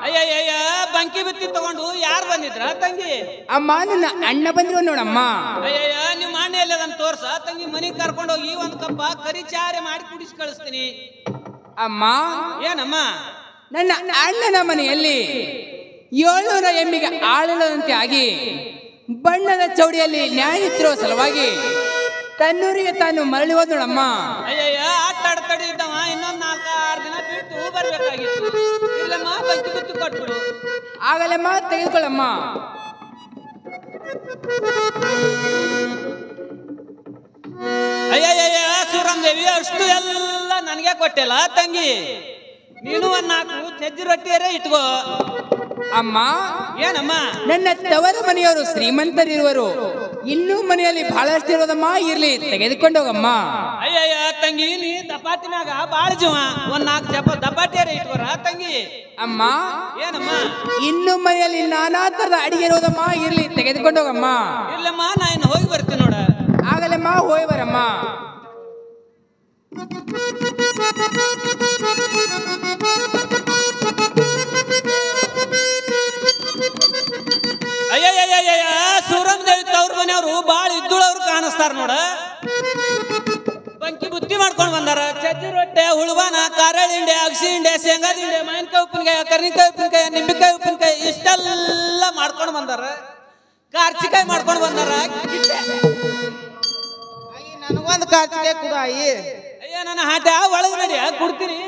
ಅಯ್ಯಯ್ಯ ಬಂಕಿ ಬುತ್ತಿ ತಗೊಂಡು ಯಾರು ಬಂದಿದ್ರ ತಂಗಿ? ಅಮ್ಮ ನನ್ನ ಅಣ್ಣ ಬಂದಿರೋ ನೋಡಮ್ಮ. ಅಯ್ಯಯ್ಯ ನಿಮ್ಮ ಅಣ್ಣ ಎಲ್ಲದನ್ನ ತೋರ್ಸ ತಂಗಿ, ಮನೆಗೆ ಕರ್ಕೊಂಡು ಹೋಗಿ ಒಂದ್ ಕಪ್ಪ ಕರಿಚಾರೆ ಮಾಡಿ ಕುಡಿಸಿ ಕಳಿಸ್ತೀನಿ. ಅಮ್ಮ ಏನಮ್ಮ? ನನ್ನ ಅಣ್ಣನ ಮನೆಯಲ್ಲಿ 700 ಎಮ್ಮಿಗೆ ಆಳಿಲ್ಲದಂತೆ ಆಗಿ ಬಣ್ಣದ ಚೌಡಿಯಲ್ಲಿ ನ್ಯಾಯತ್ತಿರುವ ಸಲುವಾಗಿ ತನ್ನೂರಿಗೆ ತಾನು ಮರಳಿ ಹೋದ್ ನೋಡಮ್ಮ. ಅಯ್ಯಯ್ಯ ಆಟ ಆಡ್ತಡಿ ಇದ್ದವ, ಇನ್ನೊಂದ್ 4-6 ದಿನ ಬಿಟ್ಟು ಬರ್ಬೇಕಾಗಿತ್ತು. ಇಲ್ಲಮ್ಮ ಬಂಕಿ ಬುತ್ತಿ ಕೊಟ್ಬಿಡು. ಆಗಲಮ್ಮ ತೆಗೆದುಕೊಳ್ಳಮ್ಮ. ಅಯ್ಯಯ್ಯ ಸೂರಮ್ಮದೇವಿ, ಅಷ್ಟು ಎಲ್ಲ ನನಗೆ ಕೊಟ್ಟಿಲ್ಲ ತಂಗಿ. ನೀನು ಒಂದ್ 4 ಸಜ್ಜಿ ರೊಟ್ಟಿಯರೇ ಇಟ್ಕೋ. ಅಮ್ಮ ಏನಮ್ಮ? ನನ್ನ ತವರ ಮನೆಯವರು ಶ್ರೀಮಂತರಿರುವರು, ಇನ್ನೂ ಮನೆಯಲ್ಲಿ ಬಹಳಷ್ಟು ಇರೋದಮ್ಮ. ಇರ್ಲಿ ತೆಗೆದುಕೊಂಡು ಹೋಗಮ್ಮ. ಅಯ್ಯಯ್ಯ ತಂಗಿ, ನೀ ದಪಾತಿನಾಗ ಬಾಳ ಜೀವ, ಒಂದ್ 4 ದಪಾಟಿಯರೇ ಇಟ್ಕೋರ ತಂಗಿ. ಅಮ್ಮ ಏನಮ್ಮ? ಇನ್ನೂ ಮನೆಯಲ್ಲಿ ನಾನಾ ತರದ ಅಡಿಗೆ ಇರೋದಮ್ಮ. ಇರ್ಲಿ ತೆಗೆದುಕೊಂಡು ಹೋಗಮ್ಮ. ಇಲ್ಲಮ್ಮ, ನಾ ಇನ್ನು ಹೋಗಿ ಬರ್ತೀನಿ ನೋಡ. ಆಗಲಮ್ಮ ಹೋಗಿ ಬರಮ್ಮ. ಅಯ್ಯಯ್ಯಯ್ಯಯ್ಯ ಸೂರಮ್ ದೇವಿ ತವ್ರ ಮನೆಯವರು ಬಾಳ ಇದ್ದುಳವ್ರು ಕಾಣಿಸ್ತಾರ ನೋಡ. ಬಂಕಿ ಬುತ್ತಿ ಮಾಡ್ಕೊಂಡು ಬಂದಾರ. ಚಜ್ಜಿ ರೊಟ್ಟೆ, ಹುಳುವಾನ, ಕಾರಳಿ ಹಿಂಡೆ, ಅಗಸಿ ಹಿಂಡೆ, ಶೇಂಗಾದ ಹಿಂಡೆ, ಮಾವಿನಕಾಯಿ ಉಪ್ಪಿನಕಾಯಿ, ಕರ್ನಿಕಾಯಿ ಉಪ್ಪಿನಕಾಯಿ, ನಿಂಬೆಕಾಯಿ ಉಪ್ಪಿನಕಾಯಿ ಇಷ್ಟೆಲ್ಲ ಮಾಡ್ಕೊಂಡು ಬಂದಾರ. ಕಾರ್ಚಿಕಾಯಿ ಮಾಡ್ಕೊಂಡು ಬಂದಾರ. ನನಗೊಂದು ಕಾರ್ಚಿಕಾಯಿ ಕೊಡು ಆಯಿ. ಅಯ್ಯ ನನ್ನ ಹಾಟ ಒಳಗೆ ನಡಿ ಕೊಡ್ತೀನಿ.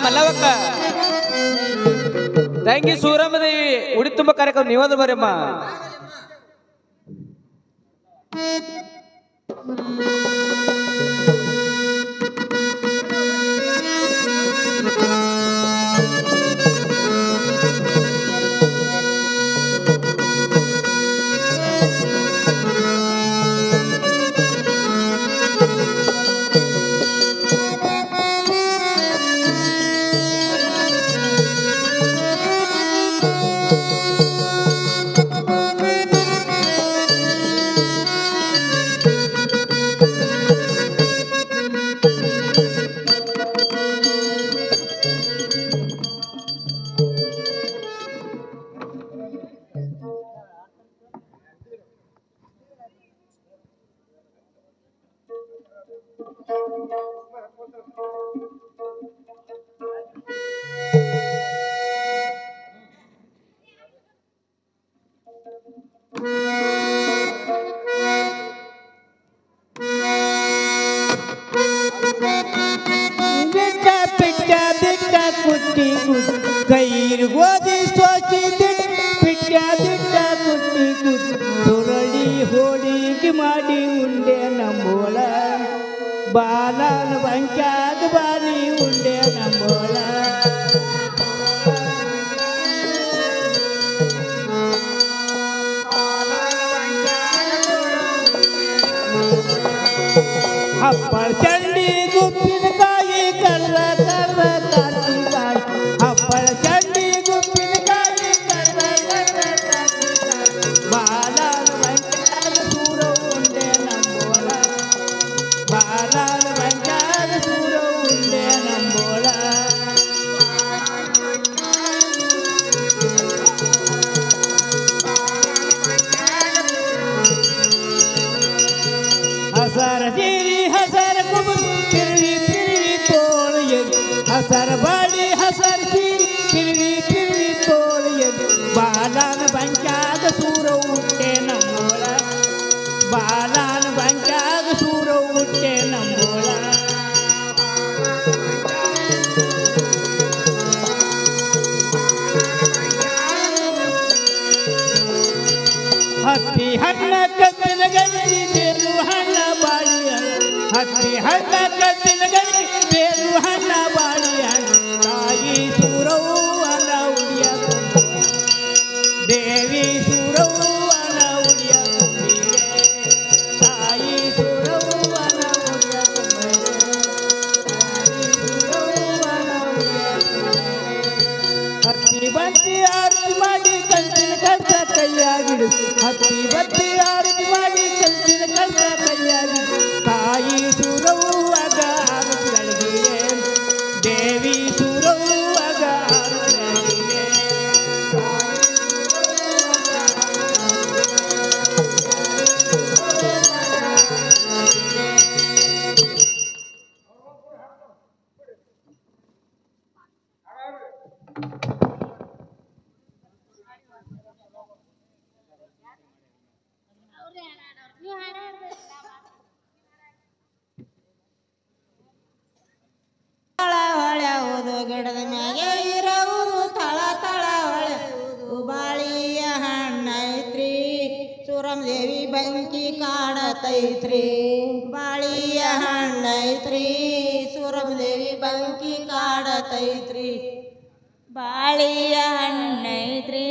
ಮಲ್ಲವಕ್ಕ ತಂಗಿ ಸೂರಮ್ಮ ದೇವಿ ಉಡಿ ತುಂಬ ಕಾರ್ಯಕ್ರಮ ನೀವಾದ್ರು ಬರಮ್ಮ. ಕೈರ್ ಗೋಧಿ ಸೋಚಿ ಪಿಟ್ಟ ದಿಟ್ಟ ಕುಟ್ಟಿ ಸುರಳಿ ಹೋಳಿಗೆ ಮಾಡಿ ಉಂಡೆ ನಮ್ಮೋಳ ಬಾಲನ ಬಂಕ್ಯಾಗ ಬಾರಿ ಉಂಡೆ ನಮ್ಮೋಳ ಹಪ್ಪಳ ಚಂಡಿ ಗುಪ್ಪಿನಕಾಯಿ ಕರ್ರ ಕರ್ರ ಕಾರ್ತಿಕಾಯಿ ಹಪ್ಪಳ ಚಂಡಿ ಗುಪ್ಪಿನಕಾಯಿ ಕರ್ರ ಕರ್ರ ಕಾರ್ತಿಕಾಯಿ ಬಾಲನ ಬಂಕ್ಯಾಗ ಸೂರ ಉಂಡೆ ನಮ್ಮೋಳ ಬಾಲನ ಬಂಕ್ಯಾಗ ಸೂರ ಉಂಡೆ ನಮ್ಮೋಳ ಹಸರ ಸೀರಿ ಹಸರ ಕುಬುರು ತಿರುವಿ ತಿರುವಿ ತೋಳಿಯದು ಹಸರ ಬಾಡಿ ಹಸರ ಸೀರಿ ತಿರುವಿ ತಿರುವಿ ತೋಳಿಯದು ಬಾಲನ ಬಂಕ್ಯಾಗ ಸೂರ ಉಂಡೆ ನಮ್ಮೋಳ ಬಾಲನ ಬಂಕ್ಯಾಗ ಸೂರ ಉಂಡೆ ನಮ್ಮೋಳ ಹತ್ತಿ ಹಣ್ಣ ಕಬ್ಬಿನ ಗಂಜಿ ಬೇರು ಹಣ್ಣ ಬಾಳಿ ಹತ್ತಿ ಹಣ್ಣ ಕಬ್ಬಿನ ಗಂಜಿ ಬೇರು ಹಣ್ಣ ಬಾಳಿ ತಾಯಿ ಸೂರವು ಅನ ಉಡಿಯ ದೇವಿ ಸೂರವು ಅನ ಉಡಿಯ ತಾಯಿ ಸೂರವು ಅನ ಉಡಿಯ ಹತ್ತಿ ಬಂತಿ ಆರತಿ ಮಾಡಿ ಕಂಚಿನ ಕರ್ತ ಕೈಯಾಗಿಡು ಹತ್ತಿ ಬತ್ತಿ ಆರತಿ ಮಾಡಿ ಕಂಚಿನ ಕರ್ತ ಕೈಯಾಗಿಡು ತಾಯಿ ಸೂರವು ಆಗ ಆರತಿ ಅಳಗಿರೆ ದೇವಿ ಸೂರವು ಆಗ ಆರತಿ ಅಳಗಿರೆ ಹೊಳೆಯುವುದು ಗಿಡದ ಮ್ಯಾಗೆ ಇರುವುದು ತಳ ತಳ ಹೊಳೆಯುವುದು ಬಾಳಿಯ ಹಣ್ಣೈತ್ರಿ ಸೂರಮ್ ದೇವಿ ಬೆಂಕಿ ಕಾಡತೈತ್ರಿ ಬಾಳಿಯ ಹಣ್ಣೈತ್ರಿ ಸೂರಮ್ ದೇವಿ ಬೆಂಕಿ ಕಾಡತೈತ್ರಿ ಬಾಳಿಯ ಹಣ್ಣೈತ್ರಿ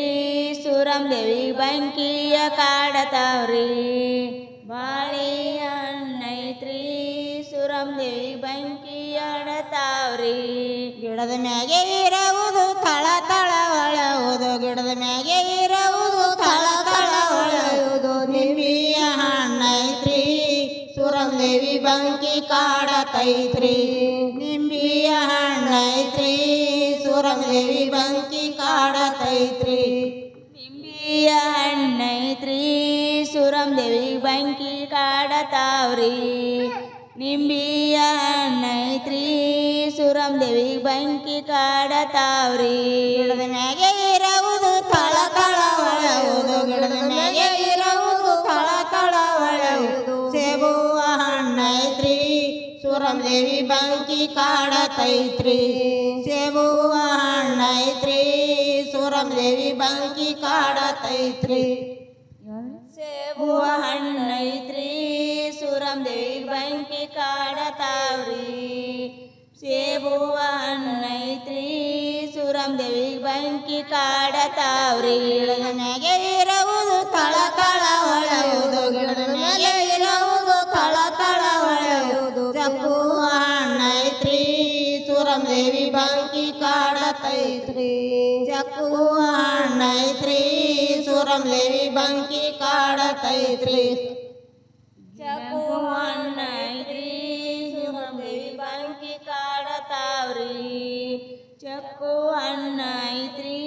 ಸೂರಮ್ ದೇವಿ ಬೆಂಕಿಯ ಕಾಡತಾವ್ರಿ ಬಾಳಿಯ ಹಣ್ಣು ಗಿಡದ ಮ್ಯಾಗೆ ಇರುವುದು ತಳ ತಳ ಹೊಳೆಯುವುದು ಗಿಡದ ಮ್ಯಾಗೆ ಇರುವುದು ತಳ ತಳ ಹೊಳೆಯುವುದು ನಿಂಬಿಯ ಹಣ್ಣೈತ್ರಿ ಸುರಂದೇವಿ ಬಂಕಿ ಕಾಡತೈತ್ರಿ ನಿಂಬಿಯ ಹಣ್ಣೈತ್ರಿ ಸುರಂದೇವಿ ಬಂಕಿ ಕಾಡತೈತ್ರಿ ನಿಂಬಿಯ ಹಣ್ಣೈತ್ರಿ ಸುರಂದೇವಿ ಬಂಕಿ ಕಾಡತಾವ್ರಿ ನಿಂಬಿಯ ಹಣ್ಣೈತ್ರಿ ಸುರಂದೇವಿ ಬಂಕಿ ಕಾಡತಾವ್ರಿ ಗಿಡದ ಮ್ಯಾಗೆ ಇರುವುದು ತಳ ತಳ ಹೊಳೆಯುವುದು ಗಿಡದ ಮ್ಯಾಗೆ ಇರುವುದು ತಳ ತಳ ಹೊಳೆಯುವುದು ಸೇಬುವ ಹಣ್ಣೈತ್ರಿ ಸುರಂದೇವಿ ಬಂಕಿ ಕಾಡತೈತ್ರಿ ಸೇಬುವ ಹಣ್ಣೈತ್ರಿ ಸುರಂದೇವಿ ಬಂಕಿ ಕಾಡತೈತ್ರಿ ಸೇಬುವ ಹಣ್ಣೈತ್ರಿ ಸುರಂದೇವಿ ಬಂಕಿ ಕಾಡತಾವ್ರಿ ಸೇಬುವ ಹಣ್ಣೈತ್ರಿ ಸುರಂದೇವಿ ಬಂಕಿ ಕಾಡತಾವ್ರಿ ಗಿಡದ ಮ್ಯಾಗೆ ಇರುವುದು ತಳ ತಳ ಹೊಳೆಯುವುದು ಗಿಡದ ಮ್ಯಾಗೆ ಇರುವುದು ತಳ ತಳ ಹೊಳೆಯುವುದು ಚಕ್ಕುವ ಹಣ್ಣೈತ್ರಿ ಸುರಂದೇವಿ ಬಂಕಿ ಕಾಡತೈತ್ರಿ ಚಕ್ಕುವ ಹಣ್ಣೈತ್ರಿ ಸುರಂದೇವಿ ಬಂಕಿ ಕಾಡತೈತ್ರಿ ಚಕ್ಕುವ ಹಣ್ಣೈತ್ರಿ ಸುರಂದೇವಿ ಬಂಕಿ ಕಾಡತಾವ್ರಿ ಚಕ್ಕು ಹಣ್ಣೈತ್ರಿ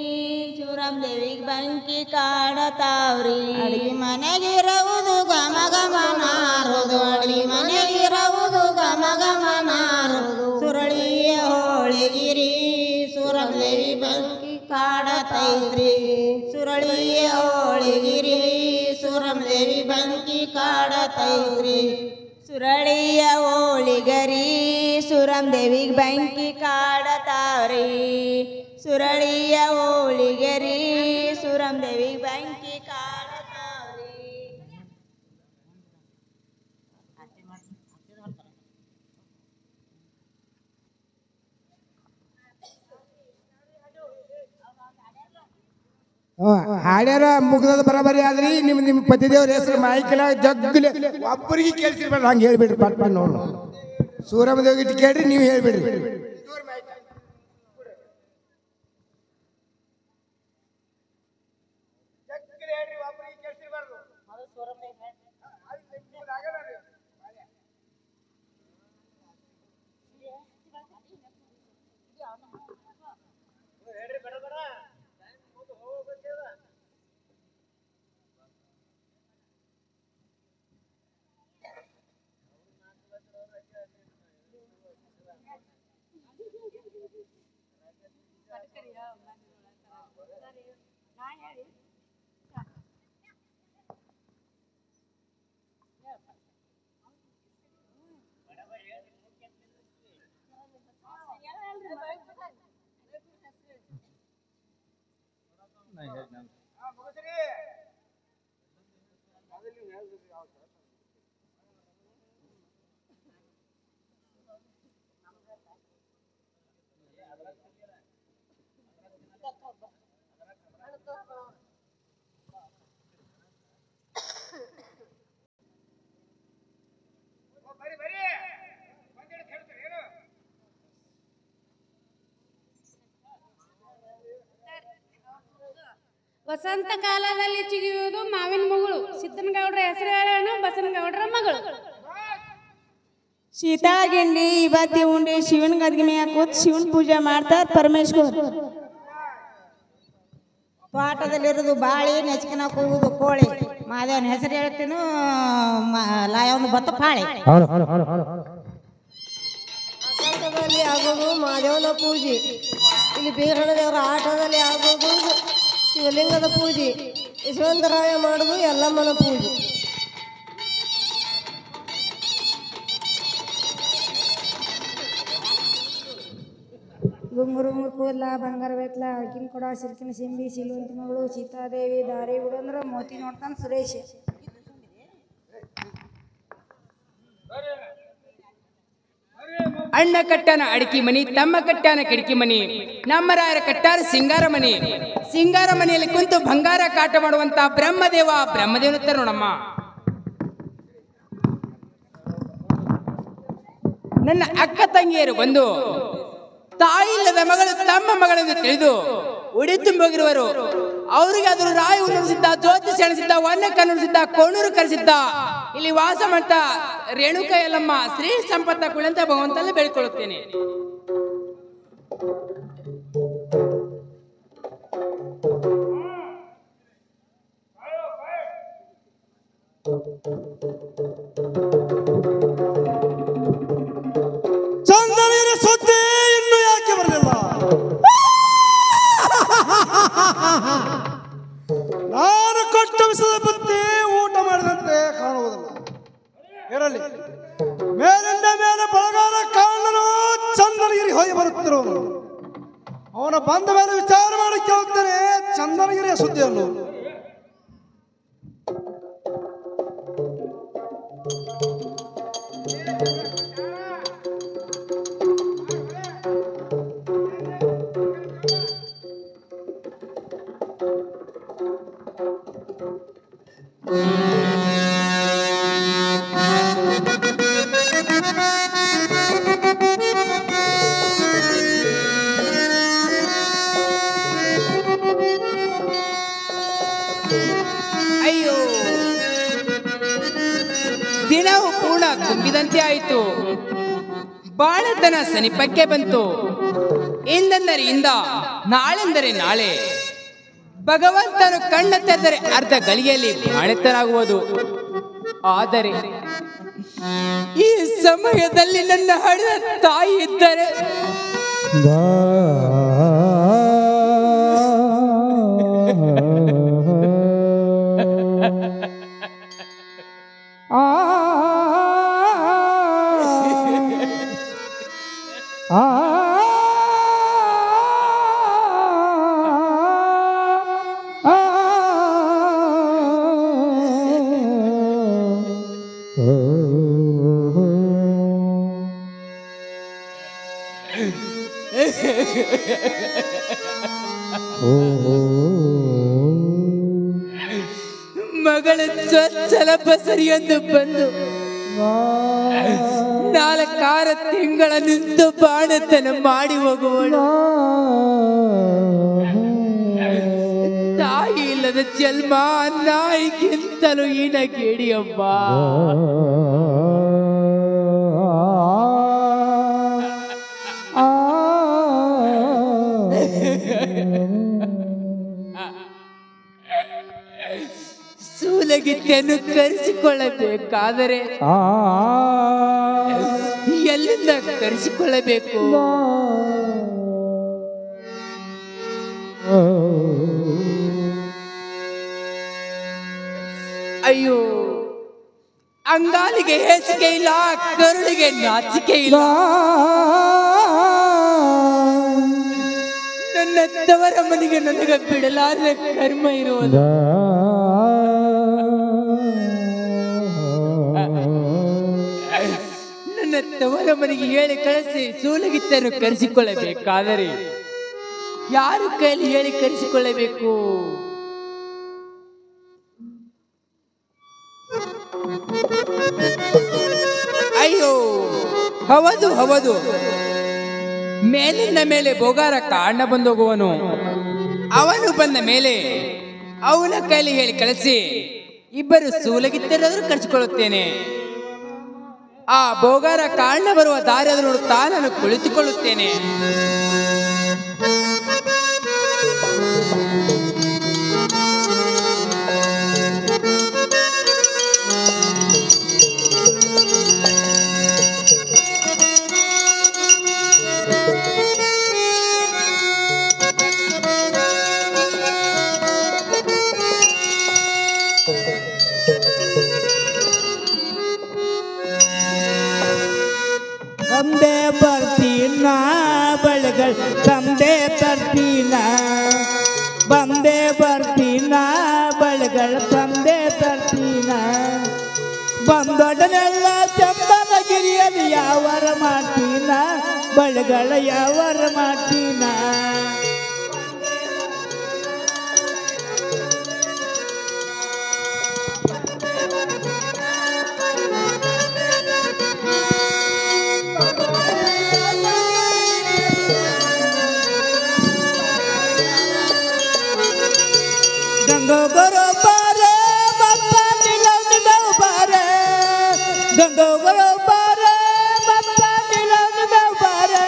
ಸುರಂದೇವಿ ಬಂಕಿ ಕಾಡತಾವ್ರಿ ಅಡಿಗೆ ಮನೆಗಿರುವುದು ಘಮ ಘಮ ನಾರುವುದು ಅಡಿಗೆ ಮನೆಗಿರುವುದು ಘಮ ಘಮ ನಾರುವುದು ಸುರಳಿಯ ಹೋಳಿಗಿರಿ ಸುರಂದೇವಿ ಬಂಕಿ ಕಾಡತೈತ್ರಿ ಸುರಳಿಯ ಹೋಳಿಗಿರಿ ಸುರಂದೇವಿ ಬಂಕಿ ಕಾಡತೈತ್ರಿ ಸುರಳಿಯ ಹೋಳಿಗರಿ ಸುರಂದೇವಿ ಬಂಕಿ ಕಾಡತಾವ್ರಿ ಸುರಳಿಯ ಹೋಳಿಗರಿ ಸುರಂದೇವಿ ಬಂಕಿ ಕಾಡತಾವ್ರಿ ಹಾಡ್ಯಾರ ಮುಗ್ದದ ಬರಬರಿ ಆದ್ರಿ ನಿಮ್ಮ ಪತಿದೇವ್ರ ಹೆಸರು ಮಾಯಿಕಲ ಜಗ್ಗಲೆ ಒಬ್ಬರಿಗೆ ಕೇಳ್ತಿರ್ಬೇಡ್ರಿ ಹಂಗೆ ಹೇಳ್ಬಿಡ್ರಿ ಪಟ್ ಪಟ್ ನೋಡು ಸೂರಮದೇವಿ ಇಟ್ಟು ಕೇಳ್ರಿ ನೀವು ಹೇಳ್ಬಿಡ್ರಿ ವಸಂತ ಕಾಲದಲ್ಲಿ ಚಿಗಿಯುವುದು ಮಾವಿನ ಮಗಳು ಸಿದ್ದನಗೌಡರ ಹೆಸರು ಹೇಳೋಣ ಬಸನಗೌಡರ ಮಗಳು ಶೀತಳ ಗಿಂಡಿ ಇವತ್ತಿ ಉಂಡಿ ಶಿವನ ಗದ್ಗೆ ಮ್ಯಾಗ ಕೂತ್ ಶಿವನ ಪೂಜೆ ಮಾಡ್ತಾರ ಪರಮೇಶ್ವರ್ ತೋಟದಲ್ಲಿರೋದು ಬಾಳಿ ನೆಚ್ಕಿನ ಕೂಗುದು ಕೋಳಿ ಮಾದೇವನ ಹೆಸರು ಹೇಳ್ತೀನು ಲಾಯವನು ಬತ್ತ ಪಾಳಿ ಆಕಾಶದಲ್ಲಿ ಆಗೋದು ಮಾದೇವನ ಪೂಜೆ ಇಲ್ಲಿ ಬೀರಣ ದೇವರ ಆಟದಲ್ಲಿ ಆಗೋದು ಶಿವಲಿಂಗದ ಪೂಜೆ ಯಶವಂತರಾಯ ಮಾಡೋದು ಎಲ್ಲಮ್ಮನ ಪೂಜೆ ಗುಂಗುರು ಕೂದಲ ಬಂಗಾರ ಬೇತ್ಲ ಅಕ್ಕಿನ ಕೊಡ ಸಿಲ್ಕಿನ ಸಿಂಬಿ ಸಿಲ್ವಂತಿ ಮಗಳು ಸೀತಾದೇವಿ ದಾರಿ ಬಿಡಂದ್ರ ಮೋತಿ ನೋಡ್ತಾನ ಸುರೇಶ್ ಅಣ್ಣ ಕಟ್ಟಾನ ಅಡಿಕೆ ಮನಿ ತಮ್ಮ ಕಟ್ಟಾನ ಕಿಟಕಿ ಮನಿ ನಮ್ಮ ರಾಯರ ಕಟ್ಟಾರ ಸಿಂಗಾರ ಮನಿ ಸಿಂಗಾರ ಮನೆಯಲ್ಲಿ ಕುಂತು ಬಂಗಾರ ಕಾಟ ಮಾಡುವಂತ ಬ್ರಹ್ಮದೇವನ ನೋಡಮ್ಮ. ನನ್ನ ಅಕ್ಕ ತಂಗಿಯರು ಬಂದು ತಾಯಿ ಇಲ್ಲದ ಮಗಳು ತಮ್ಮ ಮಗಳೆಂದು ತಿಳಿದು ಉಡಿ ತುಂಬೋಗಿರುವರು. ಅವರಿಗೆ ಅದ್ರ ರಾಯು ನುಡಿಸಿದ್ದ, ಜ್ಯೋತಿಷ ಎಣಿಸಿದ್ದ, ವನ್ಯಕ ನುಡಿಸಿದ್ದ, ಕೋಣೂರು ಕರೆಸಿದ್ದ, ಇಲ್ಲಿ ವಾಸ ಮಾಡ್ತಾ ರೇಣುಕ ಯಲ್ಲಮ್ಮ ಶ್ರೀ ಸಂಪತ್ತ ಕುಳಂತ ಭಗವಂತಲ್ಲಿ ಬೇಡಿಕೊಳ್ಳುತ್ತೇನೆ. ಚಂದನಿಯರ ಸುದ್ದಿ ಇನ್ನು ಯಾಕೆ ಬರಲಿಲ್ಲ? ನಾನು ಕೊಟ್ಟ ವಿಷದ ಬುತ್ತಿ ಊಟ ಮಾಡಿದಂತೆ ಕಾಣುವುದಿಲ್ಲ. ಇರಲಿ, ಮೇಲಿಂದ ಮೇಲೆ ಬಳಗಾರ ಕಾರಣನು ಚಂದನಗಿರಿ ಹೋಗಿ ಬರುತ್ತಿರುವನು. ಅವನ ಬಂದ ಮೇಲೆ ವಿಚಾರ ಮಾಡಿ ಕೇಳುತ್ತೇನೆ ಚಂದನಗಿರಿಯ ಸುದ್ದಿಯನ್ನು. ಅಯ್ಯೋ, ದಿನವೂ ಪೂರ್ಣ ತುಂಬಿದಂತೆ ಆಯಿತು. ಬಾಳತನ ಸನಿಪಕ್ಕೆ ಬಂತು. ಇಂದೆಂದರೆ ಇಂದ, ನಾಳೆಂದರೆ ನಾಳೆ. ಭಗವಂತನು ಕಣ್ಣ ತೆರೆದರೆ ಅರ್ಧ ಗಳಿಗೆಯಲ್ಲಿ ಬಾಳೆತನಾಗುವುದು. ಆದರೆ ಈ ಸಮಯದಲ್ಲಿ ನನ್ನ ಹಡೆದ ತಾಯಿ ಇದ್ದರೆ ಮಗಳ ಚೊಚ್ಚಲ ಬಸರಿಯೊಂದು ಬಂದು 4 ತಿಂಗಳ ನಿಂತು ಬಾಣತನ ಮಾಡಿ ಹೋಗುವಳು. ತಾಯಿ ಇಲ್ಲದ ಜನ್ಮ ನಾಯಿಗಿಂತಲೂ ಹೀನಗೇಡಿಯಮ್ಮ. ಸೂಲಗಿತ್ತೆಯನ್ನು ಕರೆಸಿಕೊಳ್ಳಬೇಕಾದರೆ ಎಲ್ಲಿಂದ ಕರೆಸಿಕೊಳ್ಳಬೇಕು? ಅಯ್ಯೋ, ಅಂಗಾಲಿಗೆ ಹೇಸಿಕೆ ಇಲ್ಲ, ಕರುಳಿಗೆ ನಾಚಿಕೆ ಇಲ್ಲ. ನನ್ನ ತವರ ಮನೆಗೆ ನನಗೆ ಬಿಡಲಾದ ಕರ್ಮ ಇರುವುದು. ನನ್ನ ತವರ ಮನೆಗೆ ಹೇಳಿ ಕಳಿಸಿ ಸೂಲಗಿತ್ತನ್ನು ಕರೆಸಿಕೊಳ್ಳಬೇಕಾದರೆ ಯಾರು ಕೈಲಿ ಹೇಳಿ ಕರೆಸಿಕೊಳ್ಳಬೇಕು? ಅಯ್ಯೋ, ಹೌದು ಹೌದು, ಮೇಲಿನ ಮೇಲೆ ಬೋಗಾರ ಕಾರಣ ಬಂದೋಗುವನು. ಅವನು ಬಂದ ಮೇಲೆ ಅವನ ಕೈಲಿ ಹೇಳಿ ಕಳಿಸಿ ಇಬ್ಬರು ಸೂಲಗಿತ್ತರಾದರೂ ಕರೆಸಿಕೊಳ್ಳುತ್ತೇನೆ. ಆ ಬೋಗಾರ ಕಾರಣ ಬರುವ ದಾರಿಯಾದರೂ ನೋಡುತ್ತಾ ನಾನು ಕುಳಿತುಕೊಳ್ಳುತ್ತೇನೆ. ತಂದೆ ಬರ್ತೀನ ಬಳೆಗಳು ತಂದೆ ತರ್ತೀನ, ಬಂದೆ ಬರ್ತೀನ ಬಳೆಗಳು ತಂದೆ ತರ್ತೀನ. ಬಂದೊಡನೆಲ್ಲ ಚಂದನಗಿರಿಯಲ್ಲಿ ಯಾವಾರ ಮಾಡ್ತೀನ, ಬಳೆಗಳ ಯಾವಾರ ಮಾಡ್ತೀನ. ಗಂಗೋ ಗರೋ ಬಾರೆ ಬಪ್ಪ ನಿಲೌ ಬಾರೆ ಗಂಗೋ ಗರೋ ಬಾರೆ ಬಪ್ಪ ನಿಲೌ ಬಾರೆ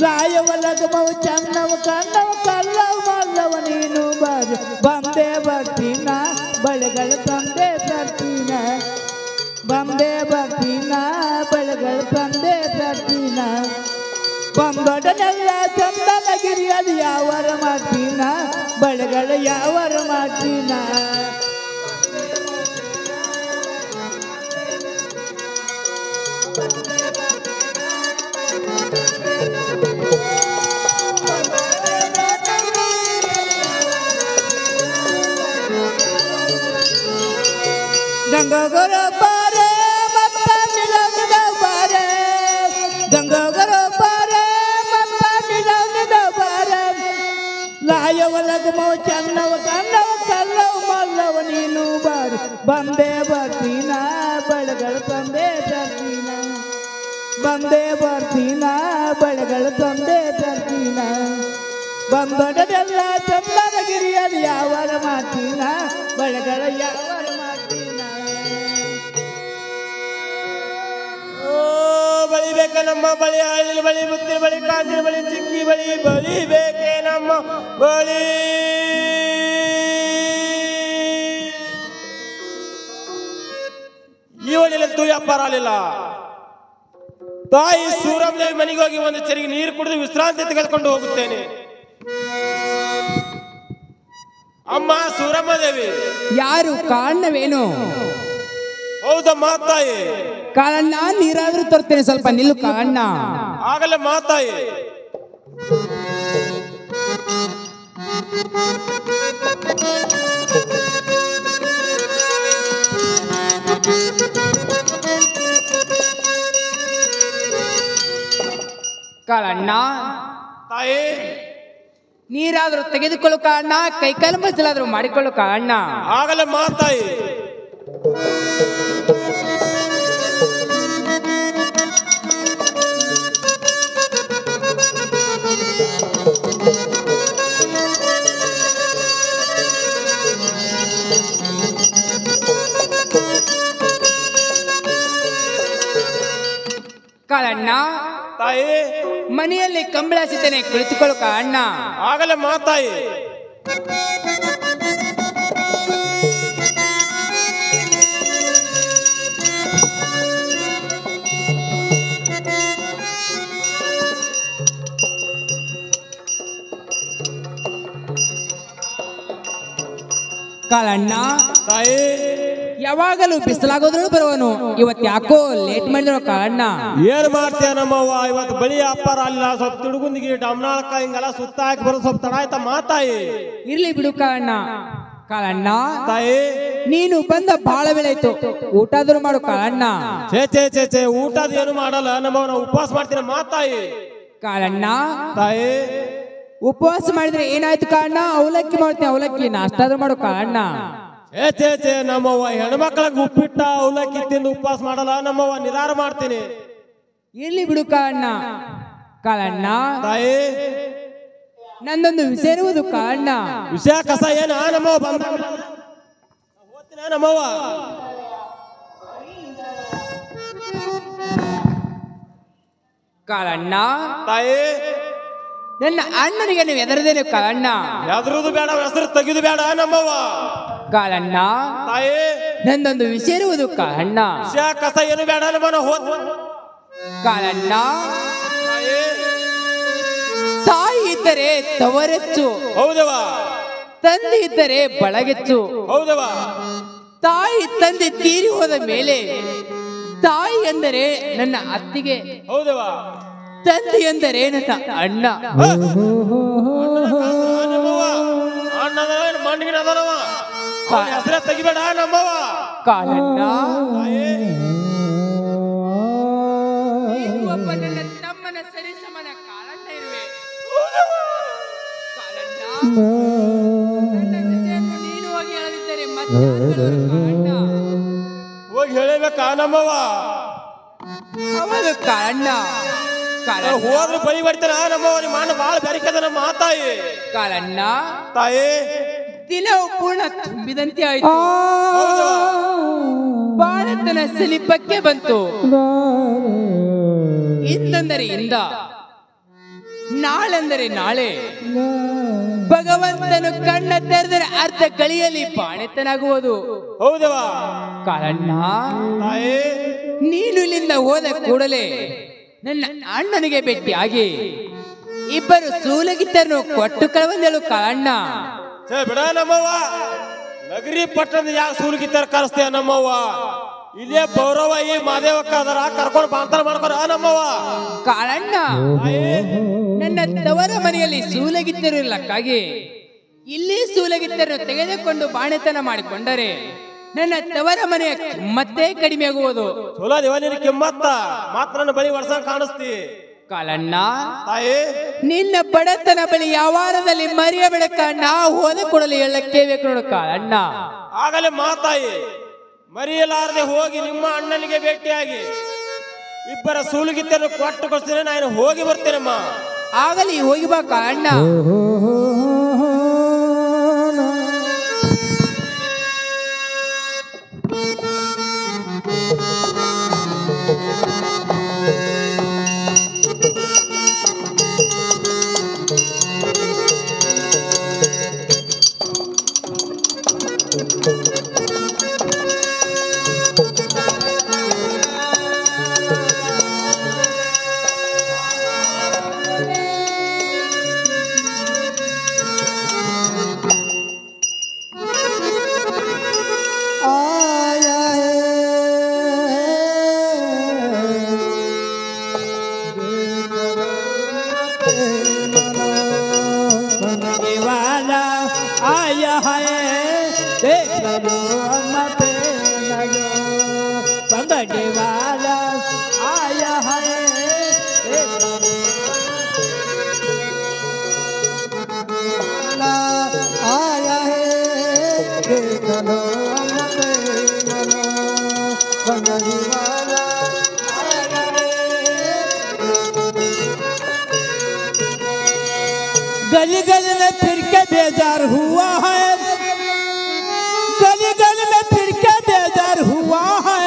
ರಾಯವಲಗ ಮೌ ಚನ್ನವ ಕನ್ನವ ಕಲ್ಲವ ಮಲ್ಲವ ನೀನು ಬಾರೆ ಬಂದೆ ಬರ್ತೀನ ಬಳೆಗಳ ತಂದೆ ತರ್ತೀನ ಬಂದೆ ಬರ್ತೀನ ಬಳೆಗಳ ತಂದೆ ತರ್ತೀನ ಬಂದೊಡನೆಲ್ಲ ಚಂದನಗಿರಿ ಅದು ಯಾವಾರ ಮಾಡ್ತೀನ ಬಳೆಗಳ ಯಾವಾರ ಮಾಡ್ತೀನ ಗಂಗಾ ಗರೋ ಬಾರೆ ಬಪ್ಪ ನಿಲೌ ಬಾರೆ ಗಂಗಾ ಗರೋ ಬಾರೆ ಬಪ್ಪ ನಿಲೌ ಬಾರೆ ರಾಯವಲಗ ಮೌ ಚನ್ನವ ಕನ್ನವ ಕಲ್ಲವ ಮಲ್ಲವ ನೀನು ಬಾರೆ ಬಂದೆ ಬರ್ತೀನ ಬಳೆಗಳ ತಂದೆ ತರ್ತೀನ ಬಂದೆ ಬರ್ತೀನ ಬಳೆಗಳ ತಂದೆ ತರ್ತೀನ ಬಂದೊಡನೆಲ್ಲ ಚಂದನಗಿರಿ ಅದು ಯಾವಾರ ಮಾಡ್ತೀನ ಬಳೆಗಳ ಯಾವಾರ ಮಾಡ್ತೀನ ಬಳಿಬೇಕ ನಮ್ಮ ಬಳಿ ಹಳ್ಳಿ ಬಳಿ ಮುತ್ತಿನ ಬಳಿ ಕಾಂಜಿನ ಬಳಿ ಚಿಕ್ಕಿ ಬಳಿ ಬಳಿಬೇಕೆ ನಮ್ಮ ಬಳಿ ಈ ಒಳ್ಳೆಯಂತೂ ವ್ಯಾಪಾರ ಆಗಲಿಲ್ಲ. ತಾಯಿ ಸೂರಮ್ಮದೇವಿ ಮನೆಗೆ ಹೋಗಿ ಒಂದು ಚೆರಿಗೆ ನೀರು ಕುಡಿದು ವಿಶ್ರಾಂತಿ ತೆಗೆದುಕೊಂಡು ಹೋಗುತ್ತೇನೆ. ಅಮ್ಮ ಸೂರಮ್ಮದೇವಿ. ಯಾರು? ಕಾರಣವೇನು? ಹೌದಮ್ಮ ತಾಯಿ. ಕಾಳಣ್ಣ ನೀರಾದ್ರೂ ತರ್ತೇನೆ, ಸ್ವಲ್ಪ ನಿಲ್ಲು ಕಾಳಣ್ಣ. ಆಗಲೇ ಮಾತಾಯಿ. ಕಾಳಣ್ಣ ತಾಯಿ ನೀರಾದ್ರೂ ತೆಗೆದುಕೊಳ್ಳು ಕಾಳಣ್ಣ, ಕೈ ಕಾಲು ಮಸಲಾದ್ರೂ ಮಾಡಿಕೊಳ್ಳು ಕಾಳಣ್ಣ. ಆಗಲೇ ಮಾತಾಯಿ. ಕಾಳಣ್ಣ ತಾಯಿ ಮನೆಯಲ್ಲಿ ಕಂಬಳ ಹಸಿತೇನೆ, ಕುಳಿತುಕೊಳ್ಳು ಕಾಳಣ್ಣ. ಆಗಲೇ ಮಾತಾಯಿ. ಕಾಳಣ್ಣ ತಾಯಿ ಯಾವಾಗಲೂ ಬಿಸಿಲಾಗೋದ್ರೂ ಬರುವನು, ಇವತ್ತು ಯಾಕೋ ಲೇಟ್ ಮಾಡಿದ್ರು ಕಾಳಣ್ಣ. ಏನ್ ಮಾಡ್ತೀಯ ನಮ್ಮವ್ವ, ಇವತ್ತು ಬಳಿ ಅಪ್ಪಾರ ಅಲ್ಲ, ಸ್ವಲ್ಪ ತಿಡುಗುಂದಿಗೆ ಡಮ್ನಾಳಕ ಹಿಂಗೆಲ್ಲ ಸುತ್ತ ಹಾಕಿ ಬರೋದು ಸ್ವಲ್ಪ ತಡ ಆಯ್ತಾ ಮಾತಾಯಿ. ಇರ್ಲಿ ಬಿಡು ಕಾಳಣ್ಣ. ಕಾಳಣ್ಣ ತಾಯಿ ನೀನು ಬಂದ ಬಹಳ ವೇಳೆ ಆಯ್ತು, ಊಟಾದ್ರೂ ಮಾಡು ಕಾಳಣ್ಣ. ಛೇ ಛೇ ಛೇ ಛೇ ಊಟದ ಏನು ಮಾಡಲ್ಲ ನಮ್ಮವ್ವ, ಉಪವಾಸ ಮಾಡ್ತೀನಿ ಮಾತಾಯಿ. ಕಾಳಣ್ಣ ತಾಯಿ ಉಪವಾಸ ಮಾಡಿದ್ರೆ ಏನಾಯ್ತು ಕಾಳಣ್ಣ? ಅವಲಕ್ಕಿ ಮಾಡ್ತೀನಿ, ಅವಲಕ್ಕಿ ನಾಷ್ಟಾದ್ರೂ ಮಾಡು ಕಾಳಣ್ಣ. ಛೇ ಛೇ ಛೇ ನಮ್ಮವ್ವ ಹೆಣ್ಮಕ್ಳಿಗೆ ಉಪ್ಪಿಟ್ಟ ಅವಲಕ್ಕಿ ತಿಂದು ಉಪವಾಸ ಮಾಡಲ್ಲ ನಮ್ಮವ್ವ, ನಿಧಾನ ಮಾಡ್ತೀನಿ. ಇರ್ಲಿ ಬಿಡು ಕಾಳಣ್ಣ. ಕಾಳಣ್ಣ ತಾಯಿ ನಂದೊಂದು ವಿಷಯ ಇರುವುದು ಕಾಳಣ್ಣ. ವಿಷಯ ಕಸ ಏನ ನಮ್ಮವ್ವ ಬಂದ ಓದ್ತೀನ ನಮ್ಮವ್ವ. ಕಾಳಣ್ಣ ತಾಯಿ ನನ್ನ ಅಣ್ಣನಿಗೆ ನೀವು ಎದರದೇನು ಕಾಳಣ್ಣ? ಯಾವ್ದ್ರದ್ದು ಬೇಡ, ಹೆಸರು ತೆಗೆದು ಬೇಡ ನಮ್ಮವ್ವ. ಕಾಳಣ್ಣ ತಾಯಿ ನಂದೊಂದು ವಿಷಯ ಇರುವುದು ಕಾಳಣ್ಣ. ವಿಷಯ ಕಸ ಏನು ಬೇಡ ನಮ್ಮನ ಹೋದ್. ಕಾಳಣ್ಣ ತಾಯಿ ತಾಯಿ ಇದ್ದರೆ ತವರೆಚ್ಚು, ಹೌದವ. ತಂದೆ ಇದ್ದರೆ ಬಳಗೆಚ್ಚು. ಹೌದವ. ತಾಯಿ ತಂದೆ ತೀರಿ ಹೋದ ಮೇಲೆ ತಾಯಿ ಎಂದರೆ ನನ್ನ ಅತ್ತಿಗೆ, ಹೌದವ. ತಂದೆ ಎಂದರೆ ನನ್ನ ಅಣ್ಣ. ಮಣ್ಣಿನ ಅದನವ, ಹೆಸರೇ ತೆಗಿಬೇಡ ನಮ್ಮವ. ಕಾಳಣ್ಣ ಒಬ್ಬ ನನ್ನ ತಮ್ಮನ ಸರಿಸಮನ ಕಾಳಣ್ಣ ಇರುವೆ. ಕಾಳಣ್ಣ ನನ್ನ ವಿಷಯನ್ನು ನೀನು ಹೋಗಿ ಹೇಳದಿದ್ದರೆ ಮತ್ತೆ ಕಾಳಣ್ಣ ಹೋಗಿ ಹೇಳಬೇಕಾ ನಮ್ಮವ. ಅವಾಗ ಕಾಳಣ್ಣ ಹೋದ್ರೆ ಬಳಿ ಬರ್ತಾನ ನಮ್ಮವ. ನಿಮ್ಮ ಅಣ್ಣ ಬಾಳ ಬೆರಿಕದ ನಮ್ಮ ತಾಯಿ. ಕಾಳಣ್ಣ ತಾಯಿ ದಿನವು ಪೂರ್ಣ ತುಂಬಿದಂತೆ ಆಯಿತು. ಬಾಳತನ ಸಲಿಪಕ್ಕೆ ಬಂತು. ಇಂದೆಂದರೆ ಇಂದ, ನಾಳೆಂದರೆ ನಾಳೆ. ಭಗವಂತನು ಕಣ್ಣ ತೆರೆದರೆ ಅರ್ಧ ಗಳಿಯಲ್ಲಿ ಬಾಣೆತನಾಗುವುದು. ಹೌದವಾ ಕಾರಣ್ಣ, ನೀನು ಇಲ್ಲಿಂದ ಹೋದ ಕೂಡಲೇ ನನ್ನ ಅಣ್ಣನಿಗೆ ಭೇಟಿಯಾಗಿ ಇಬ್ಬರು ಸೂಲಗಿತ್ತರನ್ನು ಕೊಟ್ಟು ಕಳವಂದೇಳು. ಕಾರಣ್ಣ ಬಿಡ ನಮ್ಮವ್ವ, ನಗರಿ ಪಟ್ಟಣದ ಯಾಕೆ ಸೂಲಗಿತ್ತರ ಕರೆಸ್ತೇವ ನಮ್ಮವ್ವ? ಇಲ್ಲೇ ಭೌರವ ಈ ಮಾದೇವಕ್ಕ ಅದರ ಕರ್ಕೊಂಡು ಬಾಂತನ ಮಾಡ್ಕೊರ ನಮ್ಮವ್ವ. ಕಾರಣ್ಣ, ನನ್ನ ತವರ ಮನೆಯಲ್ಲಿ ಸೂಲಗಿತ್ತರು ಇಲ್ಲಕ್ಕಾಗಿ ಇಲ್ಲಿ ಸೂಲಗಿತ್ತರನ್ನು ತೆಗೆದುಕೊಂಡು ಬಾಣೆತನ ಮಾಡಿಕೊಂಡರೆ ನನ್ನ ತವರ ಮನೆಯ ಕಿಮ್ಮತ್ತೇ ಕಡಿಮೆ ಆಗುವುದು. ಚಲೋ ದೇವ ನಿನ್ನ ಕಿಮ್ಮತ್ತ ಮಾತ್ರ ನನ್ನ ಬಳಿ ವರ್ಷ ಕಾಣಿಸ್ತಿ. ಕಾಲಣ್ಣ, ತಾಯಿ ನಿನ್ನ ಬಡತನ ಬಳಿ ಯಾವಾರದಲ್ಲಿ ಮರಿಯ ಬೆಳಕ ನಾ ಹೋದ ಕೂಡಲೇ ಹೇಳಕ್ಕೆ ಬೇಕು ನೋಡು. ಕಾಲಣ್ಣ, ಆಗಲೇ ಮಾತಾಯಿ ಮರೆಯಲಾರದೆ ಹೋಗಿ ನಿಮ್ಮ ಅಣ್ಣನಿಗೆ ಭೇಟಿಯಾಗಿ ಇಬ್ಬರ ಸೂಲಗಿತ್ತನ್ನು ಕೊಟ್ಟು ಕೊಡ್ತೇನೆ. ನಾನು ಹೋಗಿ ಬರ್ತೇನಮ್ಮ. ಆಗಲಿ, ಹೋಗಿ ಬಾ ಕಾಲಣ್ಣ. गली गली में फिर के बेजार हुआ है, गली गली में फिर के बेजार हुआ है।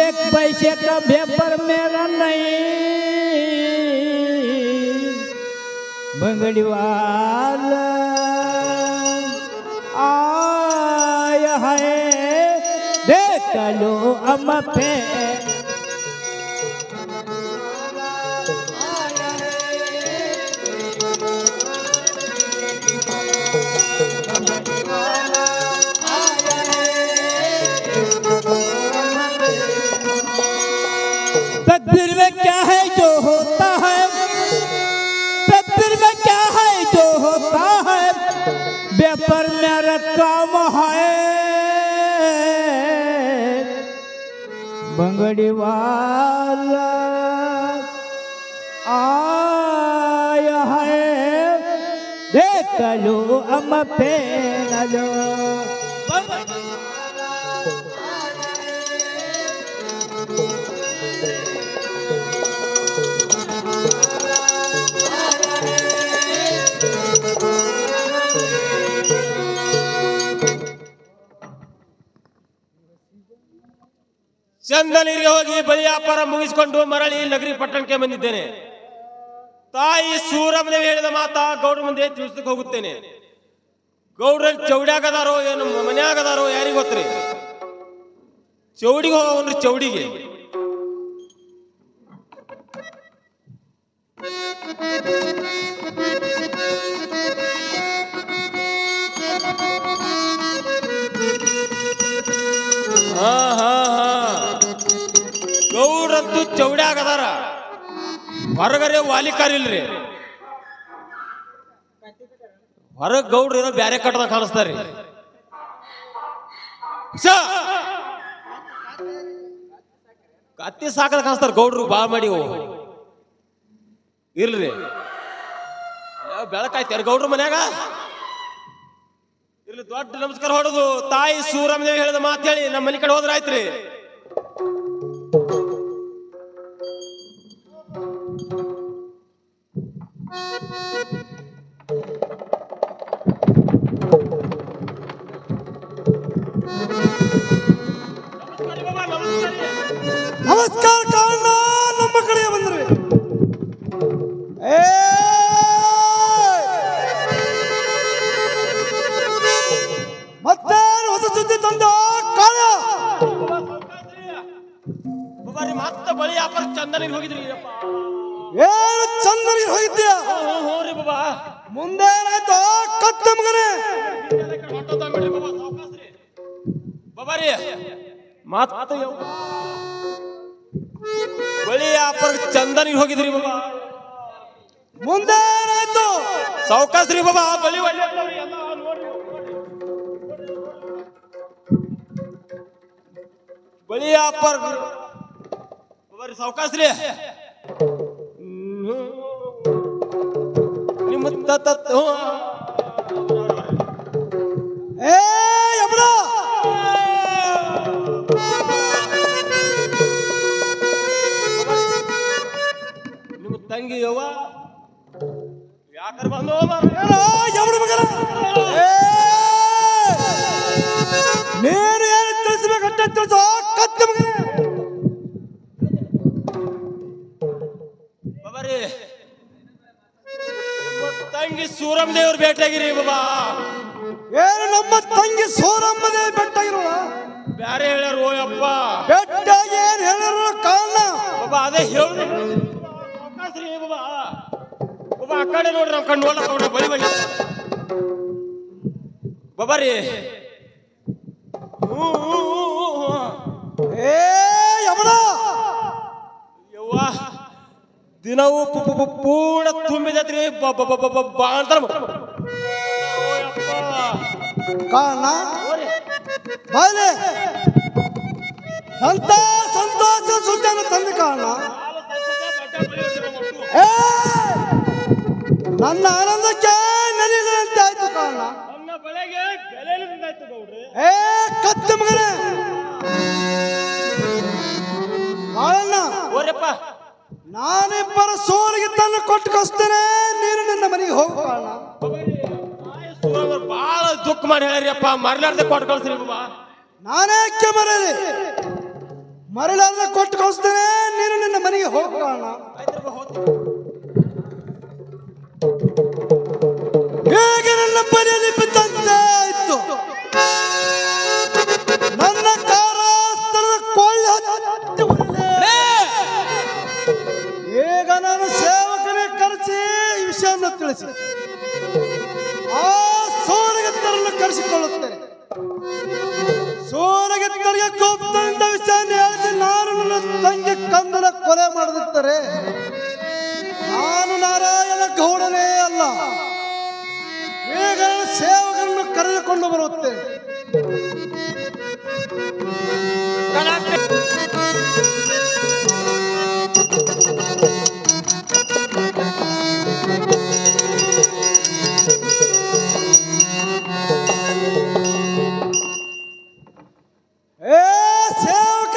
एक पैसे का पेपर मेरा नहीं, बंगड़ी वाला आया है, देख लो अम्मा पे तकदीर में क्या है जो होता है, तकदीर में क्या है जो होता है, पेपर मेरा काम है। बंगड़ी वाला आया है, देख लो अम्मा पे न लो। ಚಂದನಿಗೆ ಹೋಗಿ ಬಳಿ ವ್ಯಾಪಾರ ಮುಗಿಸಿಕೊಂಡು ಮರಳಿ ನಗರಿ ಪಟ್ಟಣಕ್ಕೆ ಬಂದಿದ್ದೇನೆ. ತಾಯಿ ಸೂರಮ್ಮದೇವಿ ಹೇಳಿದ ಮಾತಾ ಗೌಡ್ರ ಮುಂದೆ ತಿಳಿಸಕ್ಕೆ ಹೋಗುತ್ತೇನೆ. ಗೌಡ್ರಲ್ಲಿ ಚೌಡ್ಯಾಗದಾರೋ ಏನು ಮನ್ಯಾಗದಾರೋ ಯಾರಿಗ ಗೊತ್ತ್ರಿ? ಚೌಡಿಗೆ ಹೋಗ್ರಿ, ಚೌಡಿಗೆ. ಗೌಡ್ರಂತೂ ಚೌಡ್ಯಾಗದಾರ, ಹೊರಗರೆ ವಾಲಿಕಾರಿಲ್ರಿ. ಹೊರಗ್ ಗೌಡ್ರು ಏನೋ ಬ್ಯಾರೆ ಕಟ್ಟದ ಕಾಣಿಸ್ತಾರ್ರಿ. ಕತ್ತಿ ಸಾಕದ ಕಾಣಿಸ್ತಾರ ಗೌಡ್ರು ಬಾ ಮಾಡಿ ಇಲ್ರಿ. ಬೆಳಕಾಯ್ತಾರ ಗೌಡ್ರು ಮನ್ಯಾಗ ಇಲ್ಲಿ ದೊಡ್ಡ ನಮಸ್ಕಾರ ಹೊಡೋದು. ತಾಯಿ ಸೂರಮ್ಮದೇವಿ ಹೇಳಿದ ಮಾತು ಹೇಳಿ ನಮ್ಮ ಮನೆ ಕಡೆ ಹೋದ್ರ ಆಯ್ತ್ರಿ. ನಮಸ್ಕಾರ ಕಾರಣ ನಮ್ಮ ಕಡೆಗೆ ಬಂದ್ರಿ. ಮತ್ತೇನು ಹೊಸ ಸುದ್ದಿ ತಂದ ಕಾಳ? ಮತ್ತೆ ಬಳಿ ವ್ಯಾಪಾರ ಚಂದನಿಗೆ ಹೋಗಿದ್ರಿ. ಏನು ಚಂದನಿಗೆ ಹೋಗಿದ್ದೀಯ? ಹೋರಿ ಬಾಬಾ. ಮುಂದೇನಾಯ್ತು ಕತ್ತ ಮಗನೇ? ಬಾಬಾ ರೀ ಮತ್ತೆ ಬಳಿ ವ್ಯಾಪಾರ ಚಂದನಿಗೆ ಹೋಗಿದ್ರಿ ಬಾಬಾ. ಮುಂದೇನಾಯ್ತು? ಸಾವುಕಾಸ್ರಿ ಬಾಬಾ ಬಳಿ ಬಳಿ ವ್ಯಾಪಾರ ಸಾವುಕಾಸ್ರಿ ನಿಮ್ಮ ನಿಮ್ಮ ತಂಗಿ ಯವ್ವ ಯಾಕರ್ ಬಂದು ನೀನು ಏನು ತಿಳಿಸ್ಬೇಕಂತ ತಿಳಿಸೋ ಕತ್ತ ಮಗನೇ. ಬಾಬಾರಿ ತಂಗಿ ಸೂರಮ್ಮ ದೇವ್ರು ಭೇಟಿಯಾಗಿರಿ ಬಾಬಾ. ಏನು ನಮ್ಮ ತಂಗಿ ಸೂರಮ್ಮ ದೇವಿ ಬೆಟ್ಟಾಗಿರುವ? ಬ್ಯಾರೆ ಹೇಳ್ಯಾರ ಓಯಪ್ಪ. ಬೆಟ್ಟಾಗಿ ಏನ್ ಹೇಳಿರೋ ಕಾರಣ ಬಾಬಾ ಅದೇ ಹೇಳಿ ಬಾಬಾ. ಬಾಬಾ ಆ ಕಡೆ ನೋಡ್ರಿ ನಮ್ಮ ಕಣ್ಣು ನೋಡ್ಲಕ್ಕ ಬಳಿ ಬಳಿ ಬಾಬಾರಿ. ಯವ್ವ ದಿನವೂ ಪೂರ್ಣ ತುಂಬಿದತ್ರಿ ಅಂತಾರ ಕಾರಣ ಬಾಯ್ಲೆ ಅಂತ ಸಂತೋಷ ಸುದ್ದಿಯನ್ನು ತಂದ ಕಾರಣ ನನ್ನ ಆನಂದಕ್ಕೆ ನೆಲೆಯಿಲ್ಲದಂತೆ ಆಯ್ತು ಕಾರಣ. ಕತ್ತ ಮಗನೇ ಓರಪ್ಪ ನಾನಿಬ್ಬರ ಸೋಲಿಗೆ ತಂದು ಕೊಟ್ಟು ಕಳಿಸ್ತೇನೆ. ನೀನು ನಿನ್ನ ಮನೆಗೆ ಹೋಗು ಕಾರಣ. ಬಾಳ ದುಃಖ ಮಾಡಿ ಹೇಳ್ರಿಯಪ್ಪ. ಮರಲಾರ್ದೆ ಕೊಟ್ಟು ಕಳ್ಸ್ರಿ ಬಾಬಾ. ನಾನೇಕೆ ಮರಲಿ? ಮರಲಾರ್ದೆ ಕೊಟ್ಟು ಕಳಿಸ್ತೇನೆ. ನೀನು ನಿನ್ನ ಮನೆಗೆ ಹೋಗು ಕಾರಣ. ಹೇಗೆ ನನ್ನ ಮನೆಯಲ್ಲಿ ಬಿದ್ದಂತೆ ಆಯ್ತು. ನನ್ನ ಕಾರಾಸ್ತರದ ಕೊಳ್ಳೆ ಈಗ ನಾನು ಸೇವಕನೇ ಕರೆಸಿ ಈ ವಿಷಯವನ್ನು ತಿಳಿಸಿ ಆ ಸೋರಗಿತ್ತರನ್ನು ಕರೆಸಿಕೊಳ್ಳುತ್ತೇನೆ. ಸೋರಗಿತ್ತರಿಗೆ ಕೋಪದಿಂದ ವಿಷಯವನ್ನು ಹೇಳಿಸಿ ನಾನು ನನ್ನ ತಂಗಿ ಕಂದನ ಕೊಲೆ ಮಾಡದಿದ್ದರೆ ನಾನು ನಾರಾಯಣ ಗೌಡನೇ ಅಲ್ಲ. ಈಗ ನನ್ನ ಸೇವಕರನ್ನು ಕರೆದುಕೊಂಡು ಬರುತ್ತೇನೆ. ಸೇವಕ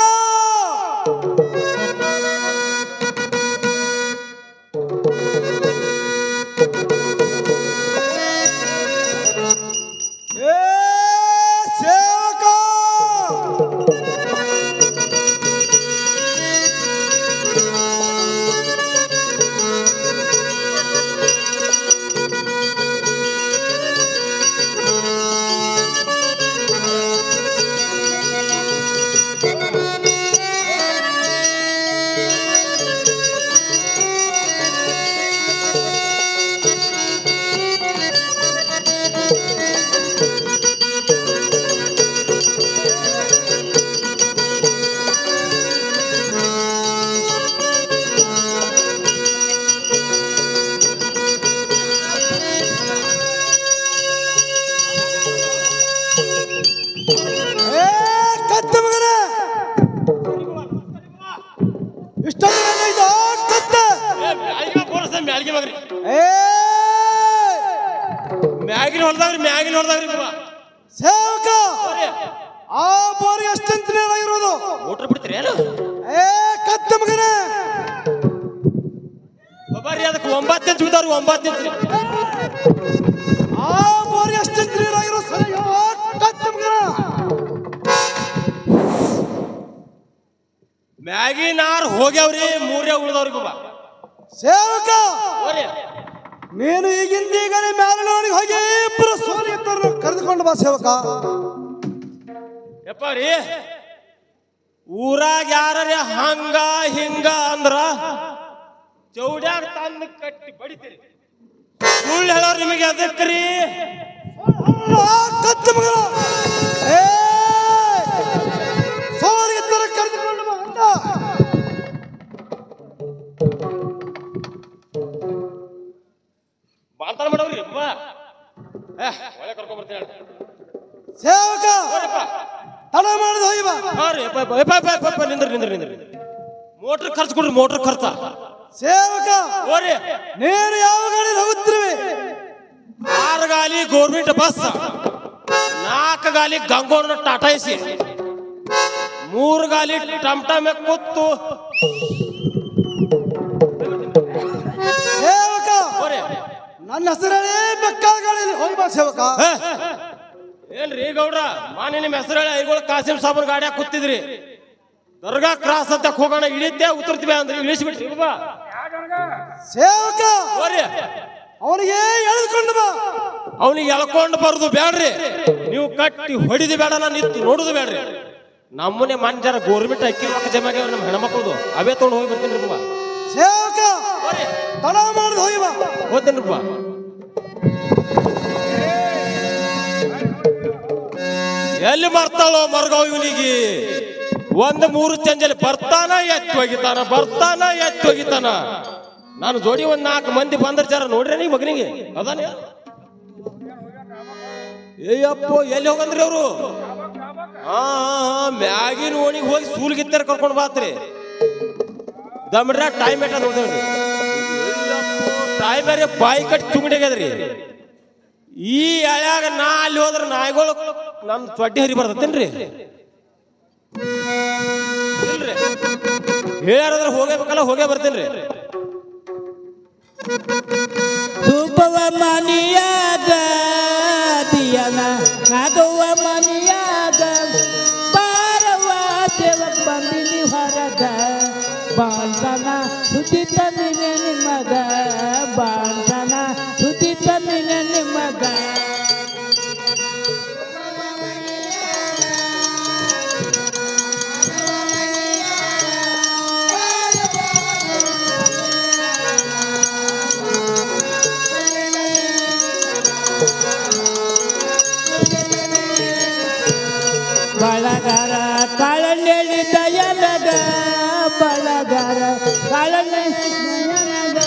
ಮ್ಯಾಗಿನ ಹೊಡೆದಾಗ್ರಿ ಸೇವಕ ಆ ಬೋರಿಗೆ ಅಷ್ಟಂತ ನೀರಾಗಿರೋದು ಊಟ ಬಿಡ್ತೀರಿ ಏನು? ಕತ್ತ ಮಗನೇ ಅದಕ್ಕೆ 9 ಇಂಚ್ ಬಿದ್ದಾವ್ರಿ 9 ಇಂಚ್ ಆ ಬೋರಿಗೆ ಅಷ್ಟಂತ ನೀರಾಗಿರೋದು ಆರು ಹೋಗ್ಯಾವ್ರಿ, ಮೂರೇ ಉಳ್ದವ್ರಿಗೆ ಬಾ. ಸೇವಕ ನೀನು ಈಗಲೇ ಮ್ಯಾಲನವನಿಗೆ ಹೋಗಿ ಇಬ್ಬರು ಸೋಲಿಯತ್ತರನ್ನು ಕರೆದುಕೊಂಡು ಬಾ ಸೇವಕ. ಯಪ್ಪ ರೀ, ಊರಾಗ ಯಾರೇ ಹಂಗ ಹಿಂಗ ಅಂದ್ರ ಚೌಡ್ಯಾಗ ತಂದು ಕಟ್ಟಿ ಬಡಿತೀರಿ. ಸುಳ್ಳು ಹೇಳೋರು ನಿಮಗೆ ಅದಕ್ರಿ ಕತ್ತು ಮಗನ ಸೋಲಿಯತ್ತರ ಕರೆದುಕೊಂಡು ಬಾ ಅಂತ. ಬಾಳ್ತಾನ ಮಾಡವ್ರಿ ಒಳ್ಳೆ ಕರ್ಕೊಂಡ್ ಬರ್ತೀನಿ. ಸೇವಕ ತಡ ಮಾಡಿದ ಹೋಗಿ ಬಾ. ನಿಂದ್ರಿ ಮೋಟ್ರ್ ಖರ್ಚು ಕೊಡ್ರಿ, ಮೋಟ್ರ್ ಖರ್ಚ. ಸೇವಕ ಓರಿ ನೀನು ಯಾವ ಗಾಡಿ ಹೋಗುತ್ತಿರುವೆ? 6 ಗಾಲಿ ಗೌರ್ಮೆಂಟ್ ಬಸ್, 4 ಗಾಲಿ ಗಂಗೋನ ಟಾಟಾ ಎಸಿ, 3 ಗಾಲಿ ಟಮ್ಟಮೆ ಕೂತು. ಸೇವಕ ನನ್ನ ಹೆಸರು ಹೇಳಿ ಬೆಕ್ಕಾದ ಗಾಡಿಯಲ್ಲಿ ಹೋಗಿ ಬಾ ಸೇವಕ. ಏನ್ರಿ ಗೌಡ್ರ, ಮಾನ್ಯ ನಿಮ್ಮ ಹೆಸರು ಹೇಳಿ ಐಗೋಳ ಕಾಸಿಂ ಸಾಬನ್ ಗಾಡಿಯಾಗ ಕೂತಿದ್ರಿ. ದರ್ಗಾ ಕ್ರಾಸ್ ಅಂತ ಹೋಗೋಣ, ಇಳಿದ್ದೆ ಉತ್ತರ್ತೀವಿ ಅಂದ್ರೆ ಇಳಿಸ್ಬಿಟ್ರಿ. ಸೇವಕ ಅವನಿಗೆ ಎಳೆದುಕೊಂಡು ಬಾ. ಅವನಿಗೆ ಎಳ್ಕೊಂಡು ಬರುದು ಬೇಡ್ರಿ, ನೀವು ಕಟ್ಟಿ ಹೊಡಿದು ಬೇಡ, ನಾನು ನಿಂತು ನೋಡುದು ಬೇಡ್ರಿ. ನಮ್ಮನೆ ಮಂಜಾರ ಗೋರ್ಮೆಂಟ್ ಅಕ್ಕಿ ರೊಕ್ಕ ಜಮಾ ಆಗ್ಯಾವ ನಮ್ಮ ಹೆಣ್ಮಕ್ಳದು, ಅವೇ ತೊಗೊಂಡು ಹೋಗಿ ಬರ್ತೀನಿ ರೀ. ಸೇವಕ ತಡ ಮಾಡಿದ ಹೋಗಿ ಬಾ. ಹೋಗ್ತೇನೆ ರೀ. ಎಲ್ಲಿ ಬರ್ತಾಳೋ ಮರ್ಗಾವ್ ಇವನಿಗೆ. 1-3 ಚಂಜಲ್ಲಿ ಬರ್ತಾನ ಎತ್ತಿ ಹೋಗಿತಾನ, ಬರ್ತಾನ ಎತ್ತಿ ಹೋಗಿತಾನ. ನಾನು ಜೋಡಿ 4 ಮಂದಿ ಬಂದ್ರ ಜರ ನೋಡ್ರಿ ನೀ ಮಗನಿಗೆ ಅದಾನೆ. ಏಯಪ್ಪೋ ಎಲ್ಲಿ ಹೋಗಂದ್ರಿ ಅವರು? ಮ್ಯಾಗಿನ ಓಣಿಗೆ ಹೋಗಿ ಸೂಲ್ಗಿತ್ತಾರ ಕರ್ಕೊಂಡು ಬಾತ್ರಿ. ದಮ್ರ ಟೈಮ್ ಏಟ ನೋಡ್ದೇವ್ರಿ. ಟೈಮ್ ಬೇರೆ ಬಾಯಿ ಕಟ್ಟಿ ತುಂಗಡಿಗ್ಯದ್ರಿ. ಈ ಎಳ್ಯಾಗ ನಾ ಅಲ್ಲಿ ಹೋದ್ರ ನಾಯಿಗಳು ನಮ್ ತೊಡ್ಡಿ ಹರಿ ಬರ್ತೇನ್ರಿ. ಇಲ್ರಿ ಹೇಳ್ಯಾರಂದ್ರೆ ಹೋಗಬೇಕಲ್ಲ, ಹೋಗೇ ಬರ್ತೇನ್ರಿ. ಸುಬ್ಬವ ಮನಿಯಾಗ ದಿಯನ ನಾಗವ್ವ ಮನಿಯಾಗ ಬಾರವ್ವ ಸೇವಕ್ ಬಂದಿನಿ ಹೊರಗ ಬಾಂಧನ ಸುದ್ದಿ ತಂದಿನಿ ನಿಮಗ, ಬಾಂಧನ ಸುದ್ದಿ ತಂದಿನಿ ನಿಮಗ. ಬಳಗಾರ ಕಾಳಂಡಿ ದಯನಗ, ಬಳಗಾರ ಕಾಳಂಡಿ ದಯನಗ,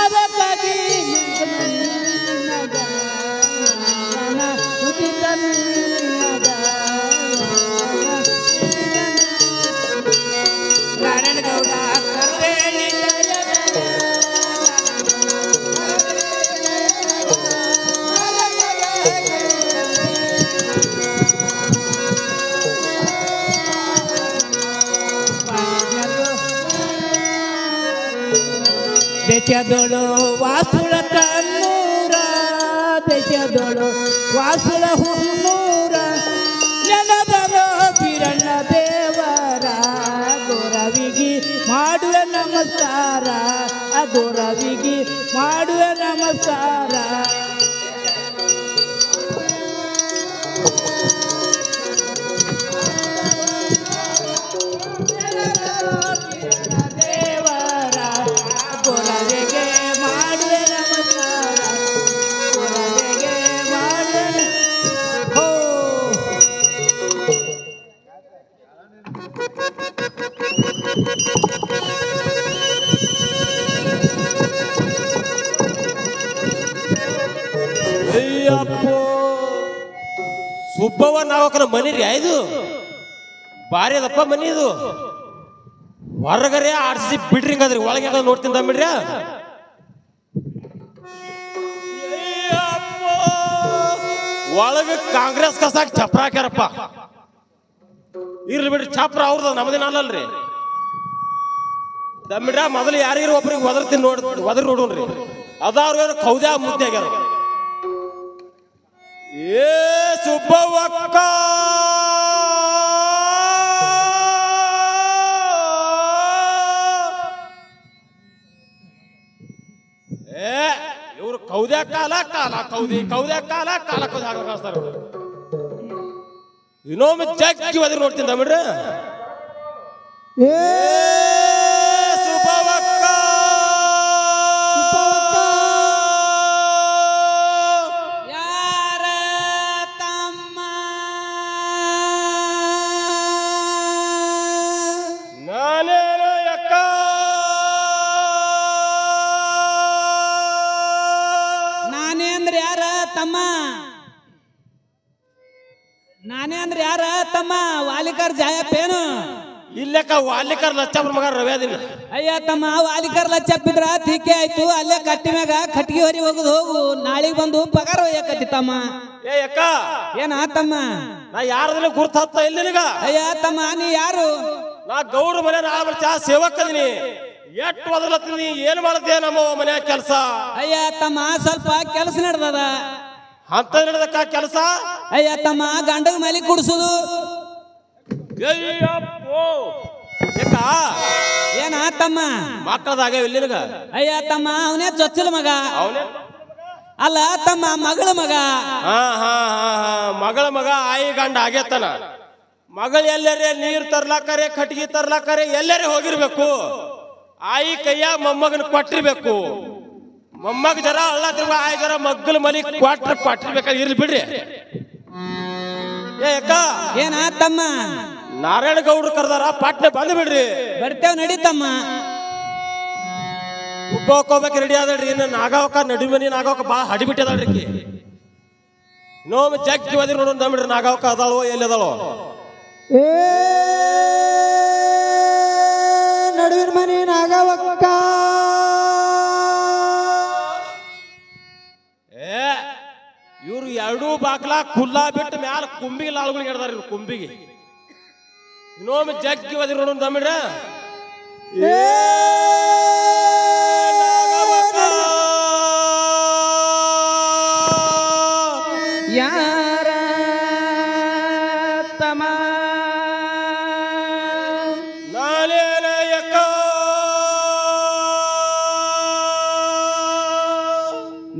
ಅದಕ್ಕಾಗಿ ನಾರಾಯಣಗೌಡ ಕರ್ವೇಣಿ ದೇಶದೋಳು ವಾಸುಳ ಕಣ್ಣೂರ, ದೇಶದೋಳು ವಾಸುಳ ಹುಣ್ಣೂರ, ನೆನದರೋ ಕಿರಣ್ಣ ದೇವರ ಗೋರವಿಗಿ ಮಾಡುವೆ ನಮಸ್ಕಾರ, ಗೋರವಿಗಿ ಮಾಡುವೆ ನಮಸ್ಕಾರ. ಸುಬ್ಬವ್ವ ನಾವಕನ ಮನಿ ರೀ ಇದು, ಭಾರಿ ಅದಪ್ಪ ಮನಿ ಇದು. ಹೊರಗರೆ ಆಡ್ಸಿ ಬಿಡ್ರಿ, ಹಿಂಗಾದ್ರಿ ಒಳಗೆ ನೋಡ್ತೀನಿ ತಮ್ಮಿಡ್ರಿ. ಒಳಗ ಕಾಂಗ್ರೆಸ್ ಕಸಾಕ್ ಚಪ್ರ ಹಾಕ್ಯಾರಪ್ಪ. ಇರ್ಲಿ ಬಿಡ್ರಿ, ಚಪ್ರ ಅವ್ರದ ನಮ್ಮದೇನ ಅಲ್ಲಲ್ರಿ. ತಮ್ಮಿಡ್ರ ಮೊದಲು ಯಾರಿಗಾರ ಒಬ್ರಿಗೆ ಒದರ್ತೀನಿ ಒದರ್ ನೋಡೋಣ್ರಿ. ಅದಾವ್ರ ಕೌದ್ಯಾ ಮುದ್ದೆ ಆಗ್ಯಾರ. ಏ ಸುಬ್ಬವ್ವಕ್ಕ ಕೌದ್ಯ ಕಾಲ ಕಾಲ ಕೌದಿ ಕೌದ್ಯ ಕಾಲ ಕಾಲ ಕೌದಿ ಹಾಗೆ ಕಾಣಿಸ್ತಾರ ಇನ್ನೊಮ್ಮೆ ಜಗ್ಗಿ ಒದರಿ ನೋಡ್ತೀನಿ ತಮಿಳ್ರಿ ಸುಬ್ಬವಕ್ಕ ಯಾರ ತಮ್ಮ ನಾನೇನ ಯಕ್ಕ ನಾನೇ ಅಂದ್ರೆ ಯಾರ ತಮ್ಮ ನಾನೇ ಅಂದ್ರೆ ಯಾರ ತಮ್ಮ ವಾಲಿಕರ್ ಜಾಯಪ್ಪೇನು ಇಲ್ಲಕ್ಕ ವಾಲಿಕರ್ ಲಚ್ಚಪ್ಪನ ಮಗ ರವ್ಯಾದಿನ ಅಯ್ಯ ತಮ್ಮ ವಾಲಿಕರ್ ಲಚ್ಚಪ್ಪಿದ್ರ ತೀಕೆ ಆಯ್ತು ಅಲ್ಲೇ ಕಟ್ಟಿ ಮ್ಯಾಗ ಕಟ್ಟಿಗೆ ಹೊರಿ ಹೋಗುದು ಹೋಗು ನಾಳೆಗೆ ಬಂದು ಪಗಾರ ಒಯ್ಯಕತ್ತಿ ತಮ್ಮ ಏ ಅಕ್ಕ ಏನ ತಮ್ಮ ನಾ ಯಾರದನ್ನ ಗುರ್ತ ಹತ್ತ ಇಲ್ಲ ನಿನಗ ಅಯ್ಯ ತಮ್ಮ ನೀ ಯಾರು ನಾ ಗೌಡ್ರ ಮನೆ ನಾಳೆ ಚಾ ಸೇವಕದೀನಿ ಎಷ್ಟು ಒದಲತ್ತೀನಿ ಏನ್ ಮಾಡತ್ತೆ ನಮ್ಮ ಮನ್ಯಾಗ ಕೆಲಸ ಅಯ್ಯ ತಮ್ಮ ಸ್ವಲ್ಪ ಕೆಲಸ ನಡೆದದ ಅಂತ ನಡೆದಕ್ಕ ಕೆಲಸ ಅಯ್ಯ ತಮ್ಮ ಗಂಡಗ ಮೇಲೆ ಕುಡಿಸುದು ಯಾಕ ಏನ ತಮ್ಮ ಮಕ್ಕಳದಾಗ ನಿನಗ ಅಯ್ಯ ತಮ್ಮ ಅವನೇ ಚೊಚ್ಚಲ ಮಗ ಅವನೇ ಅಲ್ಲ ತಮ್ಮ ಮಗಳ ಮಗ ಹಾ ಹಾ ಹಾ ಹಾ ಮಗಳ ಮಗ ಆಯಿ ಗಂಡ ಆಗೇತನ ಮಗಳು ಎಲ್ಲರೇ ನೀರ್ ತರ್ಲಾಕರೆ ಕಟ್ಗಿ ತರ್ಲಾಕರೆ ಎಲ್ಲರೇ ಹೋಗಿರ್ಬೇಕು ಆಯಿ ಕೈಯಾಗ ಮೊಮ್ಮಗನ ಕೊಟ್ಟಿರ್ಬೇಕು ಮೊಮ್ಮಗ ಜರ ಅಳ್ಳ ತಿರ್ಗ ಆಯಿ ಜರ ಮಗ್ಗಲ ಮಲಿ ಕೊಟ್ಟಿರ್ಬೇಕಾದ್ರೆ ಇರ್ಲಿ ಬಿಡ್ರಿ ಏ ಅಕ್ಕ ಏನ ತಮ್ಮ ನಾರಾಯಣ ಗೌಡ್ರು ಕರ್ದಾರ ಪಾಟ್ನೆ ಬಂದ್ ಬಿಡ್ರಿ ಬರ್ತೇವ್ ನಡೀತಮ್ಮ ಉಪ್ಪೋಕೋಬೇಕು ರೆಡಿ ಆದಳ್ರಿ ಇನ್ನು ನಾಗಾವಕ ನಡುಮನಿ ನಾಗಾವಕ ಬಾ ಹಡಿಬಿಟ್ಟದಳ್ರಿ ಇನ್ನೊಮ್ಮೆ ಜಗ್ಗಿ ಒದರಿ ನೋಡೋಣ ನಮ್ಬಿಡ್ರಿ ನಾಗಾವಕ ಅದಾಳೋ ಎಲ್ಲಿ ಅದಾಳೋ ನಡುವಿನ ಮನೆ ನಾಗವಕ್ಕ ಏ ಇವ್ರು ಎರಡೂ ಬಾಕ್ಲ ಕುಲ್ಲಾ ಬಿಟ್ಟು ಮ್ಯಾಲ ಕುಂಬಿಗೆ ಲಾಳುಗಳಿಗೆ ಹಿಡ್ದಾರ ಇವ್ರು ಕುಂಬಿಗೆ ಇನ್ನೊಮ್ಮೆ ಜಗ್ಗಿ ಒದರಿ ನೋಡೋಣ ನಮ್ಬಿಡ್ರ ಯಾರ ತಮ್ಮ ನಾನೇನ ಯಕ್ಕ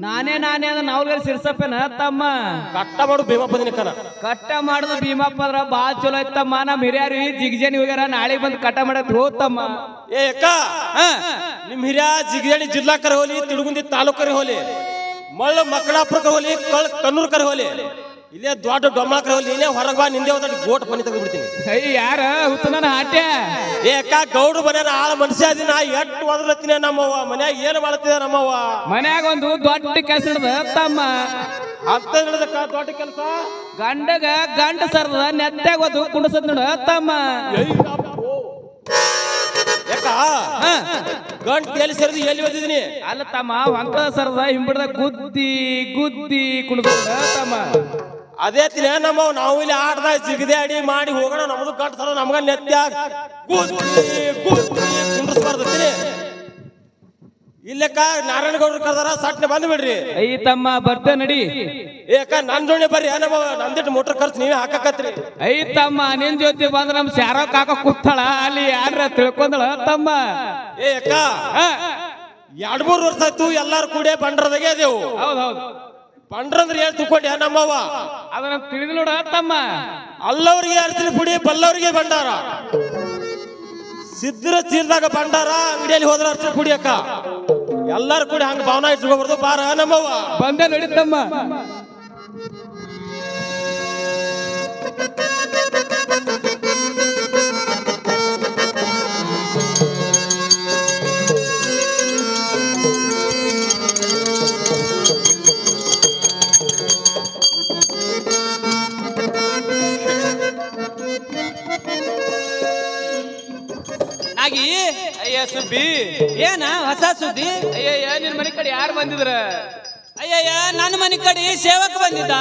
ನಾನೇ ಅಂದ್ರೆ ನಾವ್ಗಳು ಸಿರ್ಸಪ್ಪನ ತಮ್ಮ ಕಟ್ಟ ಮಾಡು ಭೀಮಪ್ಪದಿನ ಕನ ಕಟ್ಟ ಮಾಡುದು ಭೀಮಪ್ಪ ಅಂದ್ರ ಬಾಳ ಚಲೋ ಐತಮ್ಮ ನಮ್ ಹಿರಿಯರು ಜಿಗ್ಜನಿ ಹೋಗ್ಯಾರ ನಾಳೆ ಬಂದು ಕಟ್ಟ ಮಾಡಕ್ ಹೋತಮ್ಮ ಏ ಅಕ್ಕ ನಿಮ್ ಹಿರಿಯ ಜಿಗೇಣಿ ಜಿಲ್ಲಾಕರ ಹೋಲಿ ತಿಳುಗುಂದಿ ತಾಲೂಕರ ಹೋಲಿ ಮಳ್ಳ ಮಕ್ಕಳಾಪುರಕರ ಹೋಲಿ ಕಣ್ಣೂರ್ಕರ ಹೋಲಿ ಇಲ್ಲೇ ದೊಡ್ಡ ಡೊಮ್ಮಳಕರ ಹೋಲಿ ಇಲ್ಲೇ ಹೊರಗೆ ಬಾ ನಿಂದೆ ಹೋದ ಗೋಟ್ ಮನಿ ತೆಗೆದು ಬಿಡ್ತೀನಿ ಅಯ್ಯ ಯಾರ ಹುತ್ತನ ಹಾಟ್ಯ ಏ ಅಕ್ಕ ಗೌಡ್ರು ಮನ್ಯಾನ ಆಳ ಮನುಷ್ಯ ಅದಿನ ಎಷ್ಟು ಒದಲತ್ತೀನಿ ನಮ್ಮವ್ವ ಮನ್ಯಾಗ ಏನು ಮಾಡ್ತಿದ ನಮ್ಮವ್ವ ಮನ್ಯಾಗ ಒಂದು ದೊಡ್ಡ ಕೆಲಸ ನಡೆದ ತಮ್ಮ ಅಂತ ನಡೆದಕ್ಕ ದೊಡ್ಡ ಕೆಲಸ ಗಂಡಗ ಗಂಡ ಸರ್ದ ನೆತ್ತಾಗ ಒಂದು ಕುಂಡಸದ್ ನೋಡ ತಮ್ಮ ಯಾಕ ಗಂಟ್ ಎಲ್ಲಿ ಸೇರಿದು ಎಲ್ಲಿ ಓದಿದೀನಿ ಅಲ್ಲ ತಮ್ಮ ಹೊಂಕದ ಸರ್ದ ಹಿಂಬಿಡ್ದ ಗುದ್ದಿ ಗುದ್ದಿ ಕುಣಸದ ತಮ್ಮ ಅದೇ ತಿನ್ನ ನಮ್ಮ ನಾವು ಇಲ್ಲಿ ಆಟದಾಗ ಜಿಗದೆ ಅಡಿ ಮಾಡಿ ಹೋಗೋಣ ನಮ್ದು ಗಂಟ್ ಸರ ನಮ್ಗ ನೆತ್ಯಾಗ ಕುಂಡ್ರಸ್ಬಾರ್ದತ್ತೀನಿ ಇಲ್ಲಕ್ಕ ನಾರಾಯಣಗೌಡ್ರು ಕರ್ದಾರ ಸಟ್ನೆ ಬಂದ್ ಬಿಡ್ರಿ ಅಯ್ಯ ತಮ್ಮ ಬರ್ತೆ ನಡಿ ಏಕ ನನ್ ಜೋಡಿ ಬರ್ರಿ ನಮ್ಮ ನಂದಿಟ್ಟು ಮೋಟರ್ ಖರ್ಚು ನೀವೇ ಹಾಕಕತ್ರಿ ಅಯ್ಯ ತಮ್ಮ ನಿನ್ ಜೊತೆ ಬಂದ್ರ ನಮ್ ಶಾರೋ ಕಾಕ ಕೂತಾಳ ಅಲ್ಲಿ ಯಾರ ತಿಳ್ಕೊಂಡಳ ತಮ್ಮ ಏ ಅಕ್ಕ 2-3 ವರ್ಷ ಆಯ್ತು ಎಲ್ಲಾರು ಕೂಡಿ ಬಂಡ್ರದಾಗೆ ಅದೇವು ಹೌದೌದು ಬಂಡ್ರಂದ್ರೆ ಏನ್ ತಿಳ್ಕೊಂಡ್ಯಾ ನಮ್ಮವ್ವ ಅದನ್ನ ತಿಳಿದ್ ನೋಡ ತಮ್ಮ ಅಲ್ಲವ್ರಿಗೆ ಅರ್ತೀನಿ ಪುಡಿ ಬಲ್ಲವ್ರಿಗೆ ಬಂಡಾರ ಸಿದ್ಧರ ಚೀರ್ದಾಗ ಬಂಡಾರ ಅಂಗಡಿಯಲ್ಲಿ ಹೋದ್ರ ಅರ್ಚನೆ ಪುಡಿ ಅಕ್ಕ ಎಲ್ಲಾರು ಕೂಡಿ ಹಂಗ ಭಾವನಾ ಇಟ್ಕೊಬಾರ್ದು ಬಾರ ನಮ್ಮವ್ವ ಬಂದೆ ನಡೀತಮ್ಮ ನಾಗಿ ಅಯ್ಯ ಸುಬ್ಬಿ ಏನ ಹೊಸ ಸುದ್ದಿ ಅಯ್ಯಯ್ಯ ನಿನ್ ಮನೆ ಕಡೆ ಯಾರು ಬಂದಿದ್ರ ಅಯ್ಯಯ್ಯ ನನ್ನ ಮನೆ ಕಡೆ ಸೇವಕ ಬಂದಿದ್ದ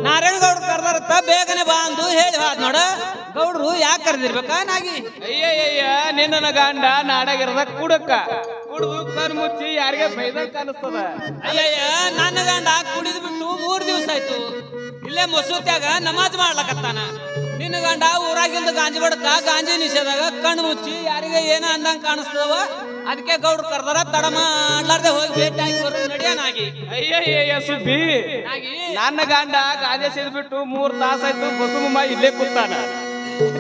ನಾರಾಯಣಗೌಡ್ರು ಕರ್ದಾರತ್ತ ಬೇಗನೆ ಬಾ ಅಂದು ಹೇಳಿ ಹಾದ್ ನೋಡ ಗೌಡ್ರು ಯಾಕೆ ಕರೆದಿರ್ಬೇಕಾ ನಾಗಿ ಅಯ್ಯಯ್ಯ ನಿನ್ನ ಗಂಡ ನಾಡಾಗಿರದ ಕುಡಕ್ಕ ಕುಡ್ದು ಕಣ್ ಮುಚ್ಚಿ ಯಾರಿಗೆ ಬೈದ ಕಾಣಿಸ್ತದ ಅಯ್ಯಯ್ಯ ನನ್ನ ಗಂಡ ಕುಡಿದು ಬಿಟ್ಟು 3 ದಿವಸ ಆಯ್ತು ಇಲ್ಲೇ ಮಸೂತ್ಯಾಗ ನಮಾಜ್ ಮಾಡ್ಲಕತ್ತಾನ ನಿನ್ನ ಗಂಡ ಊರಾಗಿಂದ ಗಾಂಜಿ ಬಡಕ ಗಾಂಜಿ ನಿಷೇಧಾಗ ಕಣ್ಣು ಮುಚ್ಚಿ ಯಾರಿಗೆ ಏನ ಅಂದಂಗ ಕಾಣಿಸ್ತದವ ಅದಕ್ಕೆ ಗೌಡ್ರು ಕರ್ದಾರ ತಡ ಮಾಡ್ಲಾರ್ದೆ ಹೋಗಿ ಭೇಟಿ ಆಗಿ ಬರೋ ನಡಿಯನಾಗಿ. ಅಯ್ಯಯ್ಯ ಸುಬ್ಬಿ, ನನ್ನ ಗಂಡ ಗಾದೆ ಸೇದ್ಬಿಟ್ಟು 3 ತಾಸಾಯ್ತು ಬಸುಮ ಇಲ್ಲೇ ಕೂತಾನ.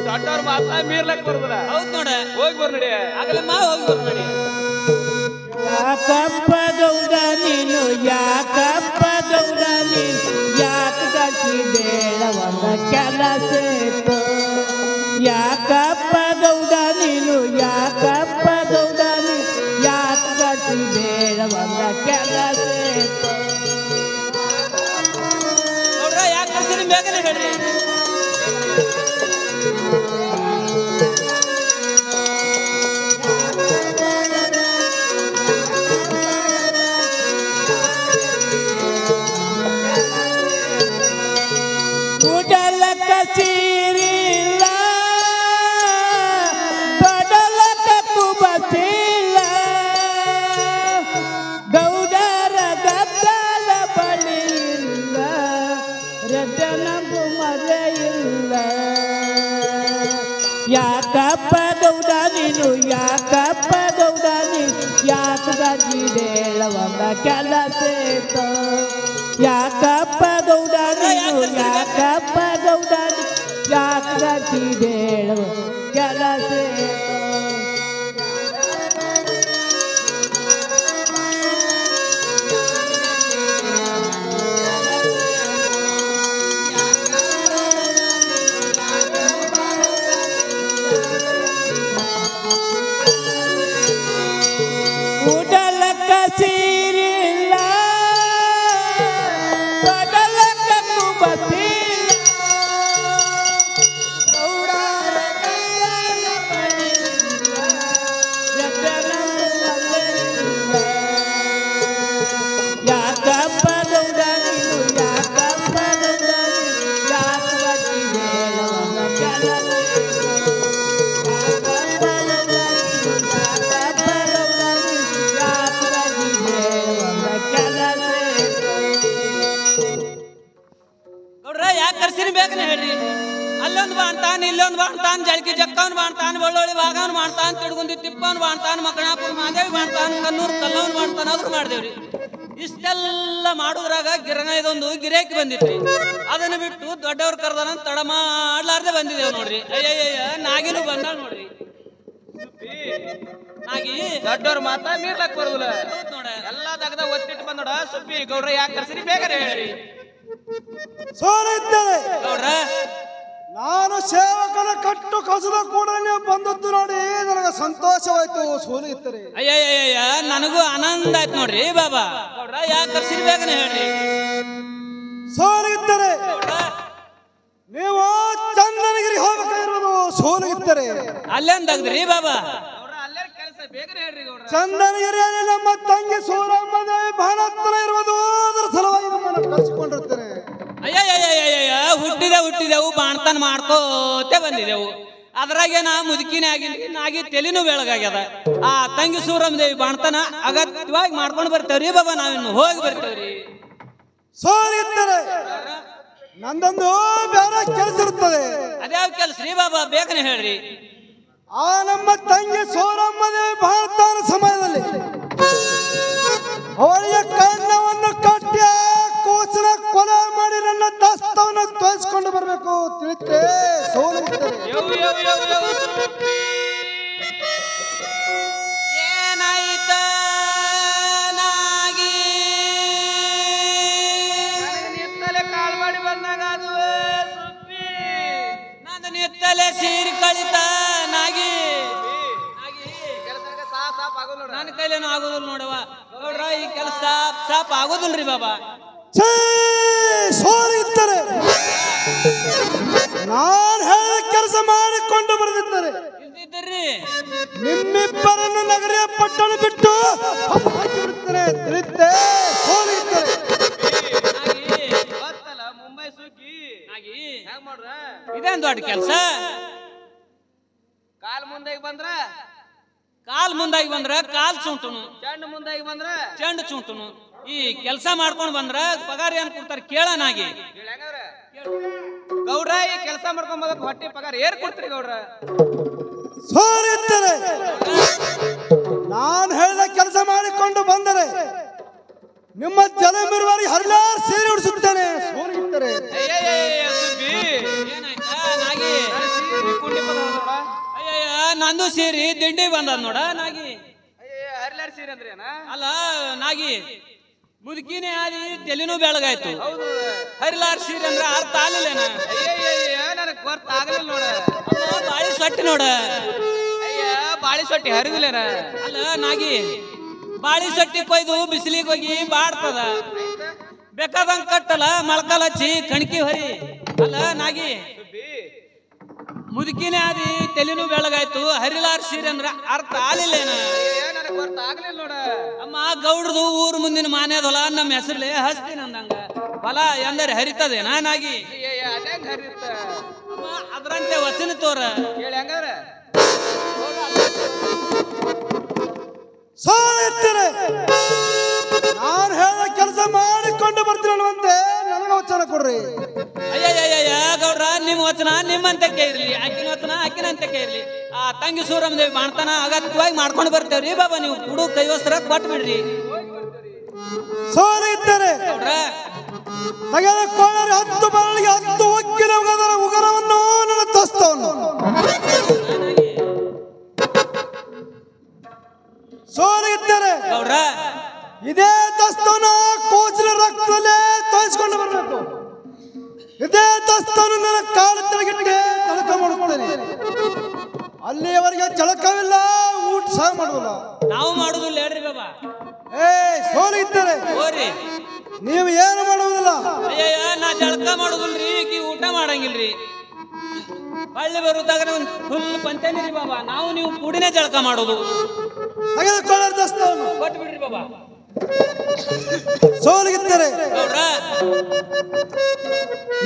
ದೊಡ್ಡವ್ರ ಮಾತಾ ಮೀರ್ಲಕ್ ಬರುದಿಲ್ಲ. ಹೌದ್ ನೋಡ, ಹೋಗಿ ಬರ್ ನಡಿಯ. ಆಗಲಮ್ಮ ಹೋಗಿ ಬರೋ ನಡಿ. ಯಾಕಪ್ಪ ಗೌಡ ನೀನು, ಯಾಕಪ್ಪ ಗೌಡ ನೀನು, ಯಾಕ ಗಟ್ಟಿ ಬೇಡವಲ್ಲ ಕೆಲಸ ಇತ್ತು. ಯಾಕಪ್ಪ ಗೌಡ ನೀನು, ಯಾಕಪ್ಪ ಗೌಡ ನೀನು, ಯಾಕ ಗಟ್ಟಿ ಬೇಡವಲ್ಲ ಕೆಲಸ ಇತ್ತು. ಗೌಡ್ರ ಯಾಕೆ ಕರ್ಸಿರಿ ಬೇಗನೆ ಹೇಳ್ರಿ. ಉಡಲಕ ಸೀರಿಲ್ಲ, ತೊಡಲಕ ಕುಬಸಿಲ್ಲ, ಗೌಡರ ಗದ್ದಲ ಬಳಿ ಇಲ್ಲ, ರತನಗೂ ಮರೆ ಇಲ್ಲ. ಯಾಕಪ್ಪ ಗೌಡ ನೀನು, ಯಾಕಪ್ಪ ಗೌಡ ನೀನು, ಯಾಕ ಗಟ್ಟಿ ಬೇಡವಂಗ ಕೆಲಸ ಇತ್ತು. ಯಾಕಪ್ಪ ಗೌಡ ನೀನು, ಯಾಕಪ್ಪ ಗೌಡ ನೀನು, ಯಾಕ ಗಟ್ಟಿ ಬೇಡವ ಕೆಲಸ ಇತ್ತು. ಉಡಲಕ ಸೀರಿಲ್ಲ, ತೊಡಲಕ ಕುಬಸಿಲ್ಲ, ಗೌಡರ ಗದ್ದಲ ಬಳಿ ಇಲ್ಲ, ರತನಗೂ ಮರೆ ಇಲ್ಲ. ಯಾಕಪ್ಪ ಗೌಡ ನೀನು, ಯಾಕಪ್ಪ ಗೌಡ ನೀನು, ಯಾಕ ಗಟ್ಟಿ ಬೇಡವಲ್ಲ ಕೆಲಸ ಇತ್ತು. ಯಾಕಪ್ಪ ಗೌಡ ನೀನು, ಯಾಕಪ್ಪ ಗೌಡ ನೀನು, ಯಾಕ ಗಟ್ಟಿ ಬೇಡವಲ್ಲ ಕೆಲಸ ಇತ್ತು. ಗೌಡ್ರ ಯಾಕೆ ಕರ್ಸಿರಿ ಬೇಗನೆ ಹೇಳ್ರಿ. ಅಲ್ಲೊಂದು ಬಾಣ್ತಾನ, ಇಲ್ಲೊಂದು ಬಾಣ್ತಾನ, ಜಳಕಿ ಜಕ್ಕವನ್ ಬಾಣ್ತಾನ, ಬಳ್ಳೊಳ್ಳಿ ಭಾಗವನ್ ಬಾಣ್ತಾನ, ತಿಡ್ಗುಂದಿ ತಿಪ್ಪವನ್ ಬಾಣ್ತಾನ, ಮಕಣಾಪುರ ಮಾದೇವಿ ಬಾಣ್ತಾನ, ಕನ್ನೂರು ಕಲ್ಲವನ್ ಬಾಣ್ತಾನ ಆದ್ರೂ ಮಾಡ್ದೇವ್ರಿ. ಇಷ್ಟೆಲ್ಲ ಮಾಡುದ್ರಾಗ ಗಿರಣ ಇದೊಂದು ಗಿರೇಕಿ ಬಂದಿತ್ರಿ. ಅದನ್ನ ಬಿಟ್ಟು ದೊಡ್ಡವ್ರ ಕರ್ದಾನ ತಡ ಮಾಡ್ಲಾರ್ದೆ ಬಂದಿದ್ದೇವ್ ನೋಡ್ರಿ. ಅಯ್ಯಯ್ಯ ನಾಗಿನೂ ಬಂದಾಳ ನೋಡ್ರಿ. ನಾಗಿ ದೊಡ್ಡವ್ರ ಮಾತಾ ಮೀರ್ಲಕ್ ಬರುದಿಲ್ಲ. ಹೌದ್ ನೋಡ, ಎಲ್ಲಾ ತಗದ ಒತ್ತಿಟ್ಟು ಬಂದೋಡ. ಸುಬ್ಬಿ ಗೌಡ್ರ ಯಾಕೆ ಕರ್ಸಿರಿ ಬೇಗನೆ ಹೇಳ್ರಿ. ಸೋಲಿದ್ದರೆ ಗೌಡ್ರ ನಾನು ಸೇವಕನ ಕಟ್ಟು ಕಸದ ಕೂಡಲೇ ಬಂದದ್ದು ನೋಡಿ ನನಗೆ ಸಂತೋಷವಾಯ್ತು. ಸೋಲಿದ್ದರೆ ಅಯ್ಯಯ್ಯ ನನಗೂ ಆನಂದ ಆಯ್ತು ನೋಡ್ರಿ ಬಾಬಾ. ಗೌಡ್ರ ಯಾಕೆ ಕರ್ಸಿರಿ ಬೇಗನೆ ಹೇಳ್ರಿ. ಸೋಲಿದ್ದರೆ ನೀವು ಚಂದನಗಿರಿ ಹೋಗಬೇಕಾಗಿರುವುದು. ಸೋಲಿದ್ದರೆ ಅಲ್ಲೇಂದಾಗ್ದ್ರಿ ಬಾಬಾ. ಗೌಡ್ರ ಅಲ್ಲೇ ಕೆಲಸ ಬೇಗನೆ ಹೇಳ್ರಿ ಗೌಡ್ರ. ಚಂದನಗಿರಿಯಲ್ಲಿ ನಮ್ಮ ತಂಗಿ ಸೂರಮ್ಮ ದೇವಿ ಬಹಳ ಹತ್ತಿರ ಇರುವುದು. ಅದರ ಸಲುವಾಗಿ ನಮ್ಮನ್ನು ಕರೆಸಿಕೊಂಡಿರ್ತೇನೆ. ಅಯ್ಯಯ್ಯಯ್ಯಯ್ಯ ಹುಟ್ಟಿದೆವು ಬಾಣ್ತಾನ ಮಾಡ್ಕೋತೆ ಬಂದಿದೆವು. ಅದ್ರಾಗೆ ನಾ ಮುದುಕಿನೇ ಆಗಿಲ್ರಿ, ನಾಗಿ ತೆಲಿನೂ ಬೆಳಗಾಗ್ಯದ. ಆ ತಂಗಿ ಸೂರಮ್ಮ ದೇವಿ ಬಾಣ್ತಾನ ಅಗತ್ಯವಾಗಿ ಮಾಡ್ಕೊಂಡು ಬರ್ತೇವ್ರಿ ಬಾಬಾ. ನಾವಿನ್ನು ಹೋಗಿ ಬರ್ತೇವ್ರಿ. ಸೋಲಿದ್ದರೆ ನಂದೊಂದು ಬೇರೆ ಕೆಲಸ ಇರುತ್ತದೆ. ಅದ್ಯಾವ ಕೆಲಸ ರೀ ಬಾಬಾ ಬೇಗನೆ ಹೇಳ್ರಿ. ಆ ನಮ್ಮ ತಂಗಿ ಸೂರಮ್ಮ ದೇವಿ ಬಾಳ್ತಾನ ಸಮಯದಲ್ಲಿ ಅವಳಿಗೆ ಕಣ್ಣವನ್ನು ಕಟ್ಟಿ ಆ ಕೂಸಿನ ಕೊಲೆ ಮಾಡಿ ನನ್ನ ದಸ್ತವನ್ನು ತೋರಿಸಿಕೊಂಡು ಬರಬೇಕು. ತಿಳಿತೆ ಸೋಲಿದ್ದರೆ ಏನಾಯ್ತ ನಾಗಿ ನಿತ್ತಲೆ ಕಾಲ್ ಮಾಡಿ ಬಂದಾಗ ಅದು ಸುಬ್ಬಿ. ನಂದು ನಿತ್ತಲೆ ಸೀರಿ ಕಳಿತ ನಾಗಿ. ಕೆಲಸಕ್ಕೆ ಸಾಪ್ ಆಗೋಲ್ಲ ನೋಡ. ನನ್ನ ಕೈಲೇನು ಆಗೋದಿಲ್ಲ ನೋಡವ. ನೋಡ್ರ ಈ ಕೆಲಸ ಸಾಪ್ ಆಗೋದಿಲ್ರಿ ಬಾಬಾ. ಸೋಲಿದ್ದರೆ ನಾನು ಹೇಳಿದ ಕೆಲಸ ಮಾಡಿಕೊಂಡು ಬರೆದಿದ್ದರೆ ಇಲ್ದಿದ್ದರ್ರಿ ನಿಮ್ಮಿಬ್ಬರನ್ನು ನಗರಿಯ ಪಟ್ಟಣ ಬಿಟ್ಟು ಹಾಕಿಬಿಡುತ್ತೇನೆ. ತಿಳಿತೆ ಸೋಲಿದ್ದರೆ ಗೊತ್ತಲ್ಲ ಮುಂಬೈ ಸುಗ್ಗಿ ನಾಗಿ ಹೆಂಗ್ ಮಾಡ್ರ. ಇದೇನ್ ದೊಡ್ಡ ಕೆಲಸ. ಕಾಲ್ ಮುಂದಾಗಿ ಬಂದ್ರ ಕಾಲ್ ಮುಂದಾಗಿ ಬಂದ್ರ ಕಾಲ್ ಚುಂಟುನು, ಚೆಂಡು ಮುಂದಾಗಿ ಬಂದ್ರ ಚೆಂಡು ಚುಂಟುನು. ಈ ಕೆಲಸ ಮಾಡ್ಕೊಂಡು ಬಂದ್ರ ಪಗಾರ ಏನ್ ಕೊಡ್ತಾರ ಕೇಳನಾಗಿ. ಗೌಡ್ರ ಈ ಕೆಲಸ ಮಾಡ್ಕೊಂಡ್ ಬಂದ ಹೊಟ್ಟೆ ಪಗಾರ ಏರ್ ಕೊಡ್ತೀರಿ ಗೌಡ್ರ? ಸೋರಿಯುತ್ತಾರೆ. ನಾನು ಹೇಳಿದ ಕೆಲಸ ಮಾಡಿಕೊಂಡು ಬಂದರೆ ನಿಮ್ಮ ಜಲಮಿರುವವರಿಗೆ ಹರಿಲಾರ್ ಸೀರೆ ಉಡಿಸುತ್ತೇನೆ. ಸೋರಿಯುತ್ತಾರೆ. ನಂದು ಸೀರಿ ದಿಂಡಿ ಬಂದದ ನೋಡ ನಾಗಿ. ಹರಿಲಾರ್ ಸೀರೆ ಅಂದ್ರೆ ಅಲ್ಲ ನಾಗಿ ಮುದುಕಿನೇ ಆದಿ ತೆಲಿನೂ ಬೆಳಗಾಯ್ತು. ಹರಿಲಾರ್ ಸೀರೆ ಅಂದ್ರೆ ಅರ್ಥ ಆಗ್ಲಿಲ್ಲೇನ? ನನಗ್ ಗೊತ್ತ ಆಗಲಿಲ್ಲ ನೋಡ. ಬಾಳಿ ಸೊಟ್ಟಿ ನೋಡ. ಅಯ್ಯ ಬಾಳಿ ಸೊಟ್ಟಿ ಹರಿದಿಲ್ಲೇನ? ಅಲ್ಲ ನಾಗಿ ಬಾಳಿ ಸೊಟ್ಟಿ ಕೊಯ್ದು ಬಿಸಿಲಿಗೆ ಹೋಗಿ ಬಾಡ್ತದ. ಬೇಕಾದಂಗ ಕಟ್ಟಲ್ಲ ಮೊಳಕಾಲ್ ಹಚ್ಚಿ ಕಣಕಿ ಹರಿ. ಅಲ್ಲ ನಾಗಿ ಮುದುಕಿನೇ ಆದಿ ತೆಲಿನೂ ಬೆಳಗಾಯ್ತು. ಹರಿಲಾರ್ ಸೀರೆ ಅಂದ್ರ ಅರ್ಥ ಆಗ್ಲಿಲ್ಲೇನ? ಅಮ್ಮ ಗೌಡ್ರದು ಊರ್ ಮುಂದಿನ ಮಾನ್ಯದೊಲ ನಮ್ಮ ಹೆಸರ್ಲೆ ಹಸ್ತೀನಿ ಅಂದಂಗ ಹೊಲ ಎಂದರೆ ಹರಿತದೆ ನಾನಾಗಿ. ಅಮ್ಮ ಅದ್ರಂತೆ ವಚನ ತೋರ ಹೇಳಿ ಹಂಗಾರ. ಸೋರಿಯುತ್ತಾರೆ. ನಾನು ಹೇಳಿದ ಕೆಲಸ ಮಾಡಿಕೊಂಡು ಬರ್ತೀನಿ ಅನ್ನುವಂತೆ ನನಗೆ ವಚನ ಕೊಡ್ರಿ. ಅಯ್ಯಯ್ಯ ಗೌಡ್ರ ನಿಮ್ಮ ವಚನ ನಿಮ್ಮಂತಕ್ಕೆ ಇರ್ಲಿ, ಆಕಿನ ವಚನ ಆಕಿನಂತಕ್ಕೆ ಇರ್ಲಿ. ಆ ತಂಗಿ ಸೂರಮ್ಮ ದೇವಿ ಮಾಡ್ತಾನ ಅಗತ್ಯವಾಗಿ ಮಾಡ್ಕೊಂಡು ಬರ್ತೇವ್ರಿ ಬಾಬಾ. ನೀವು ಕುಡು ಕೈವಸ್ತ್ರ ಕೊಟ್ಟು ಬಿಡ್ರಿ. ಸೋರಿಯುತ್ತಾರೆ. ಗೌಡ್ರ ತೆಗೆದುಕೊಳ್ಳರೆ 10 ಬರಲಿಗೆ 10 ಉಕ್ಕಿನ ಉಗರವನ್ನು ನನ್ನ ತಸ್ತವನ್ನು. ಸೋರಿಯುತ್ತಾರೆ. ಗೌಡ್ರ ಇದೇ ತಸ್ತವನ್ನು ಕೂಸಿನ ರಕ್ತದಲ್ಲೇ ತೋರಿಸಿಕೊಂಡು ಬರಬೇಕು. ಇದೇ ತಸ್ತವನ್ನು ನನ್ನ ಕಾಲ ತೆಳಗಿಟ್ಟಿಗೆ ತಳಕ ಮಾಡುತ್ತೇನೆ. ಅಲ್ಲಿಯವರೆಗೆ ಜಳಕವಿಲ್ಲ, ಊಟ ಸಹ ಮಾಡುವುದಿಲ್ಲ. ನಾವು ಮಾಡುದಿಲ್ಲ ಹೇಳ್ರಿ ಬಾಬಾ. ಸೋರಿಯುತ್ತಾರೆ. ಹೋರಿ ನೀವು ಏನು ಮಾಡುವುದಿಲ್ಲ. ಅಯ್ಯಯ್ಯ ನಾ ಜಳಕ ಮಾಡುದಿಲ್ರಿ, ಈಕಿ ಊಟ ಮಾಡಂಗಿಲ್ರಿ. ಹಳ್ಳಿ ಬರುದಾಗ ಫುಲ್ ಪಂಚಾನಿರಿ ಬಾಬಾ. ನಾವು ನೀವು ಕೂಡಿನೇ ಜಳಕ ಮಾಡೋದು. ತೆಗೆದುಕೊಳ್ಳೋರು ದಸ್ತವನ್ನು ಕೊಟ್ಟು ಬಿಡ್ರಿ ಬಾಬಾ. ಸೋಲಿಗಿದ್ದಾರೆ. ಗೌಡ್ರ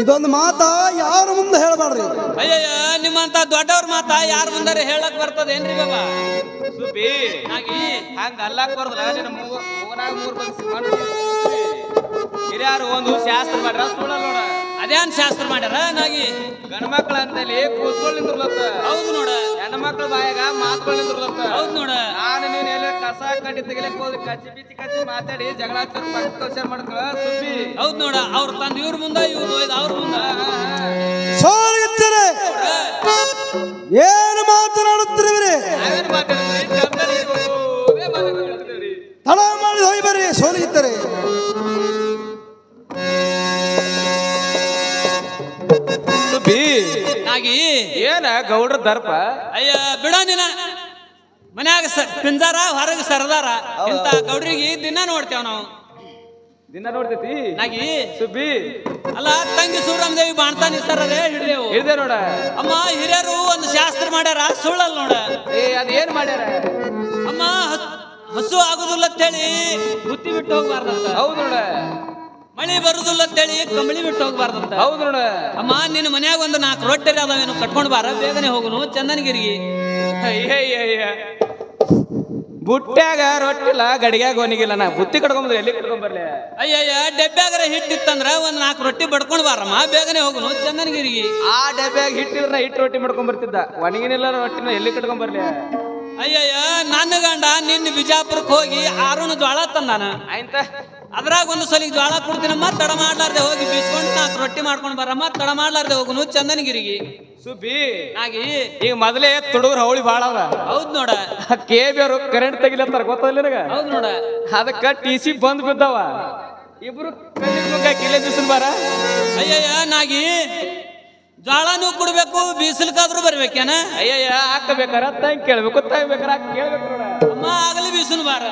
ಇದೊಂದು ಮಾತ ಯಾರ ಮುಂದೆ ಹೇಳಬಾರ್ರಿ. ಅಯ್ಯಯ್ಯ ನಿಮ್ಮಂತ ದೊಡ್ಡವ್ರ ಮಾತ ಯಾರ ಮುಂದಾರೆ ಹೇಳಕ್ ಬರ್ತದೇನ್ರಿ ಬಾಬಾ? ಸುಬ್ಬಿ ಹಾಗೆ ಹಂಗ ಅಲ್ಲಾಕ್ ಬರ್ದಲ್ಲ. ನಿನ್ನ ಮೂಗನಾಗ 3 ಬಂದು ಹಿರಿಯಾರು ಒಂದು ಶಾಸ್ತ್ರ ಮಾಡ್ರ ಸುಳ್ಳ ನೋಡ. ಅದೇನ್ ಶಾಸ್ತ್ರ ಮಾಡ್ಯಾರ ನಾಗಿ? ಗಂಡ್ಮಕ್ಳ ಅಂತಲ್ಲಿ ಕೂಸ್ಕೊಳ್ ನಿಂದ್ರಲತ್ತ. ಹೌದು ನೋಡ. ಹೆಣ್ಮಕ್ಳ ಬಾಯಾಗ ಮಾತುಗಳು ನಿಂದ್ರಲತ್ತ. ಹೌದು ನೋಡ. ನಾನು ನೀನ್ ಎಲ್ಲ ಕಸ ಕಡ್ಡಿ ತೆಗಿಲಕ್ ಹೋದ್ ಕಚ್ಚಿ ಬಿಚ್ಚಿ ಮಾತಾಡಿ ಜಗಳ ಪಕ್ಕ ಮಾಡ್ಕೊ ಸುಬ್ಬಿ. ಹೌದು ನೋಡ. ಅವ್ರ ತಂದ ಇವ್ರ ಮುಂದ ಇವ್ರು ಅವ್ರ ಮುಂದ ಸೋಲಿಗಿದ್ದಾರೆ. ಏನು ಮಾತನಾಡುತ್ತಿರುವಿರಿ? ತಡ ಮಾಡಿ ಹೋಗಿ ಬರ್ರಿ. ಸೋಲಿಗಿದ್ದಾರೆ. ಸುಬ್ಬಿ ನಾಗಿ ಏನ ಗೌಡ್ರ ದರ್ಪ? ಅಯ್ಯ ಬಿಡ ನಿನ್ನ ಮನ್ಯಾಗ ಪಿಂಜಾರ ಹೊರಗೆ ಸರದಾರ. ಇಂತ ಗೌಡ್ರಿಗೆ ದಿನ ನೋಡ್ತೇವ್ ನಾವು. ದಿನ ನೋಡ್ತೈತಿ ನಾಗಿ ಸುಬ್ಬಿ. ಅಲ್ಲ ತಂಗಿ ಸೂರಮ್ಮ ದೇವಿ ಬಾಣ್ತಾನಿ ಸರದೇ ಹಿಡ್ದೇವು. ಹಿಡ್ದೆ ನೋಡ. ಅಮ್ಮ ಹಿರಿಯರು ಒಂದು ಶಾಸ್ತ್ರ ಮಾಡ್ಯಾರ ಸುಳ್ಳಲ್ ನೋಡ. ಅದೇನ್ ಮಾಡ್ಯಾರ? ಅಮ್ಮ ಹಸು ಆಗುದಿಲ್ಲ ಅಂತೇಳಿ ಬುತ್ತಿ ಬಿಟ್ಟು ಹೋಗ್ಬಾರ್ದಂತ. ಹೌದು ನೋಡ. ಮಳಿ ಬರುದಿಲ್ಲ ಅಂತೇಳಿ ಕಂಬಳಿ ಬಿಟ್ಟು ಹೋಗ್ಬಾರ್ದಂತ. ಹೌದು ನೋಡ. ಅಮ್ಮ ನಿನ್ನ ಮನ್ಯಾಗ ಒಂದು 4 ರೊಟ್ಟಿ ಅದಾವೇನು ಕಟ್ಕೊಂಡ್ ಬಾರ, ಬೇಗನೆ ಹೋಗುನು ಚಂದನಗಿರಿಗೆ. ಬುಟ್ಟ್ಯಾಗ ರೊಟ್ಟಿಲ್ಲ, ಗಡಿಗ್ಯಾಗ ಒಣಗಿಲ್ಲ. ನಾ ಬುತ್ತಿ ಕಟ್ಕೊಂಬಂದ್ರೆ ಎಲ್ಲಿ ಕಟ್ಕೊಂಬರ್ಲಿ? ಅಯ್ಯಯ್ಯ ಡಬ್ಬ್ಯಾಗರ ಹಿಟ್ಟಿತ್ತಂದ್ರ ಒಂದ್ 4 ರೊಟ್ಟಿ ಬಡ್ಕೊಂಡ್ ಬಾರಮ್ಮ, ಬೇಗನೆ ಹೋಗುನು ಚಂದನಗಿರಿಗೆ. ಆ ಡಬ್ಬ್ಯಾಗ ಹಿಟ್ಟಿಲ್ಲ, ಹಿಟ್ಟು ರೊಟ್ಟಿ ಮಾಡ್ಕೊಂಡ್ ಬರ್ತಿದ್ದ. ಒಣಗಿನಿಲ್ಲ ರೊಟ್ಟಿನ ಎಲ್ಲಿ ಕಟ್ಕೊಂಬರ್ಲಿ? ಅಯ್ಯಯ್ಯ ನನ್ನ ಗಂಡ ನಿನ್ನ ಬಿಜಾಪುರಕ್ಕೆ ಹೋಗಿ 6 ಜೋಳ ತಂದಾನ. ಆಯ್ತ ಅದ್ರಾಗ ಒಂದು ಸಲಿಗೆ ಜೋಳ ಕೊಡ್ತೀನಮ್ಮ, ತಡ ಮಾಡ್ಲಾರ್ದೆ ಹೋಗಿ ಬೀಸ್ಕೊಂಡು 4 ರೊಟ್ಟಿ ಮಾಡ್ಕೊಂಡ್ ಬರಮ್ಮ, ತಡ ಮಾಡ್ಲಾರ್ದೆ ಹೋಗುನು ಚಂದನಗಿರಿಗೆ. ಸುಬ್ಬಿ ನಾಗಿ ಈಗ ಮೊದಲೇ ತುಡುಗ್ರ ಹೌಳಿ ಬಾಳ ಅದ. ಹೌದ್ ನೋಡ. ಕೇಬಿ ಅವರು ಕರೆಂಟ್ ತೆಗಿಲತ್ತಾರ ಗೊತ್ತಲ್ಲ ನಿನಗ? ಹೌದ್ ನೋಡ. ಅದಕ್ಕ TC ಬಂದ್ ಬಿದ್ದಾವ. ಇಬ್ರು ಕಿಲೆ ಬಿಸಿಲ್ ಬಾರ. ಅಯ್ಯಯ್ಯ ನಾಗಿ ಜ್ವಾಳನೂ ಕೊಡ್ಬೇಕು, ಬೀಸಲ್ಕಾದ್ರೂ ಬರ್ಬೇಕೇನ? ಅಯ್ಯಯ್ಯ ಹಾಕಬೇಕಾರ ತಂಗ್ ಕೇಳ್ಬೇಕು, ತಂಗ್ಬೇಕಾರ ಕೇಳ್ಬೇಕು ನೋಡ. ಅಮ್ಮ ಆಗಲಿ ಬೀಸಲ್ ಬಾರ.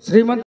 ಶ್ರೀಮಂತ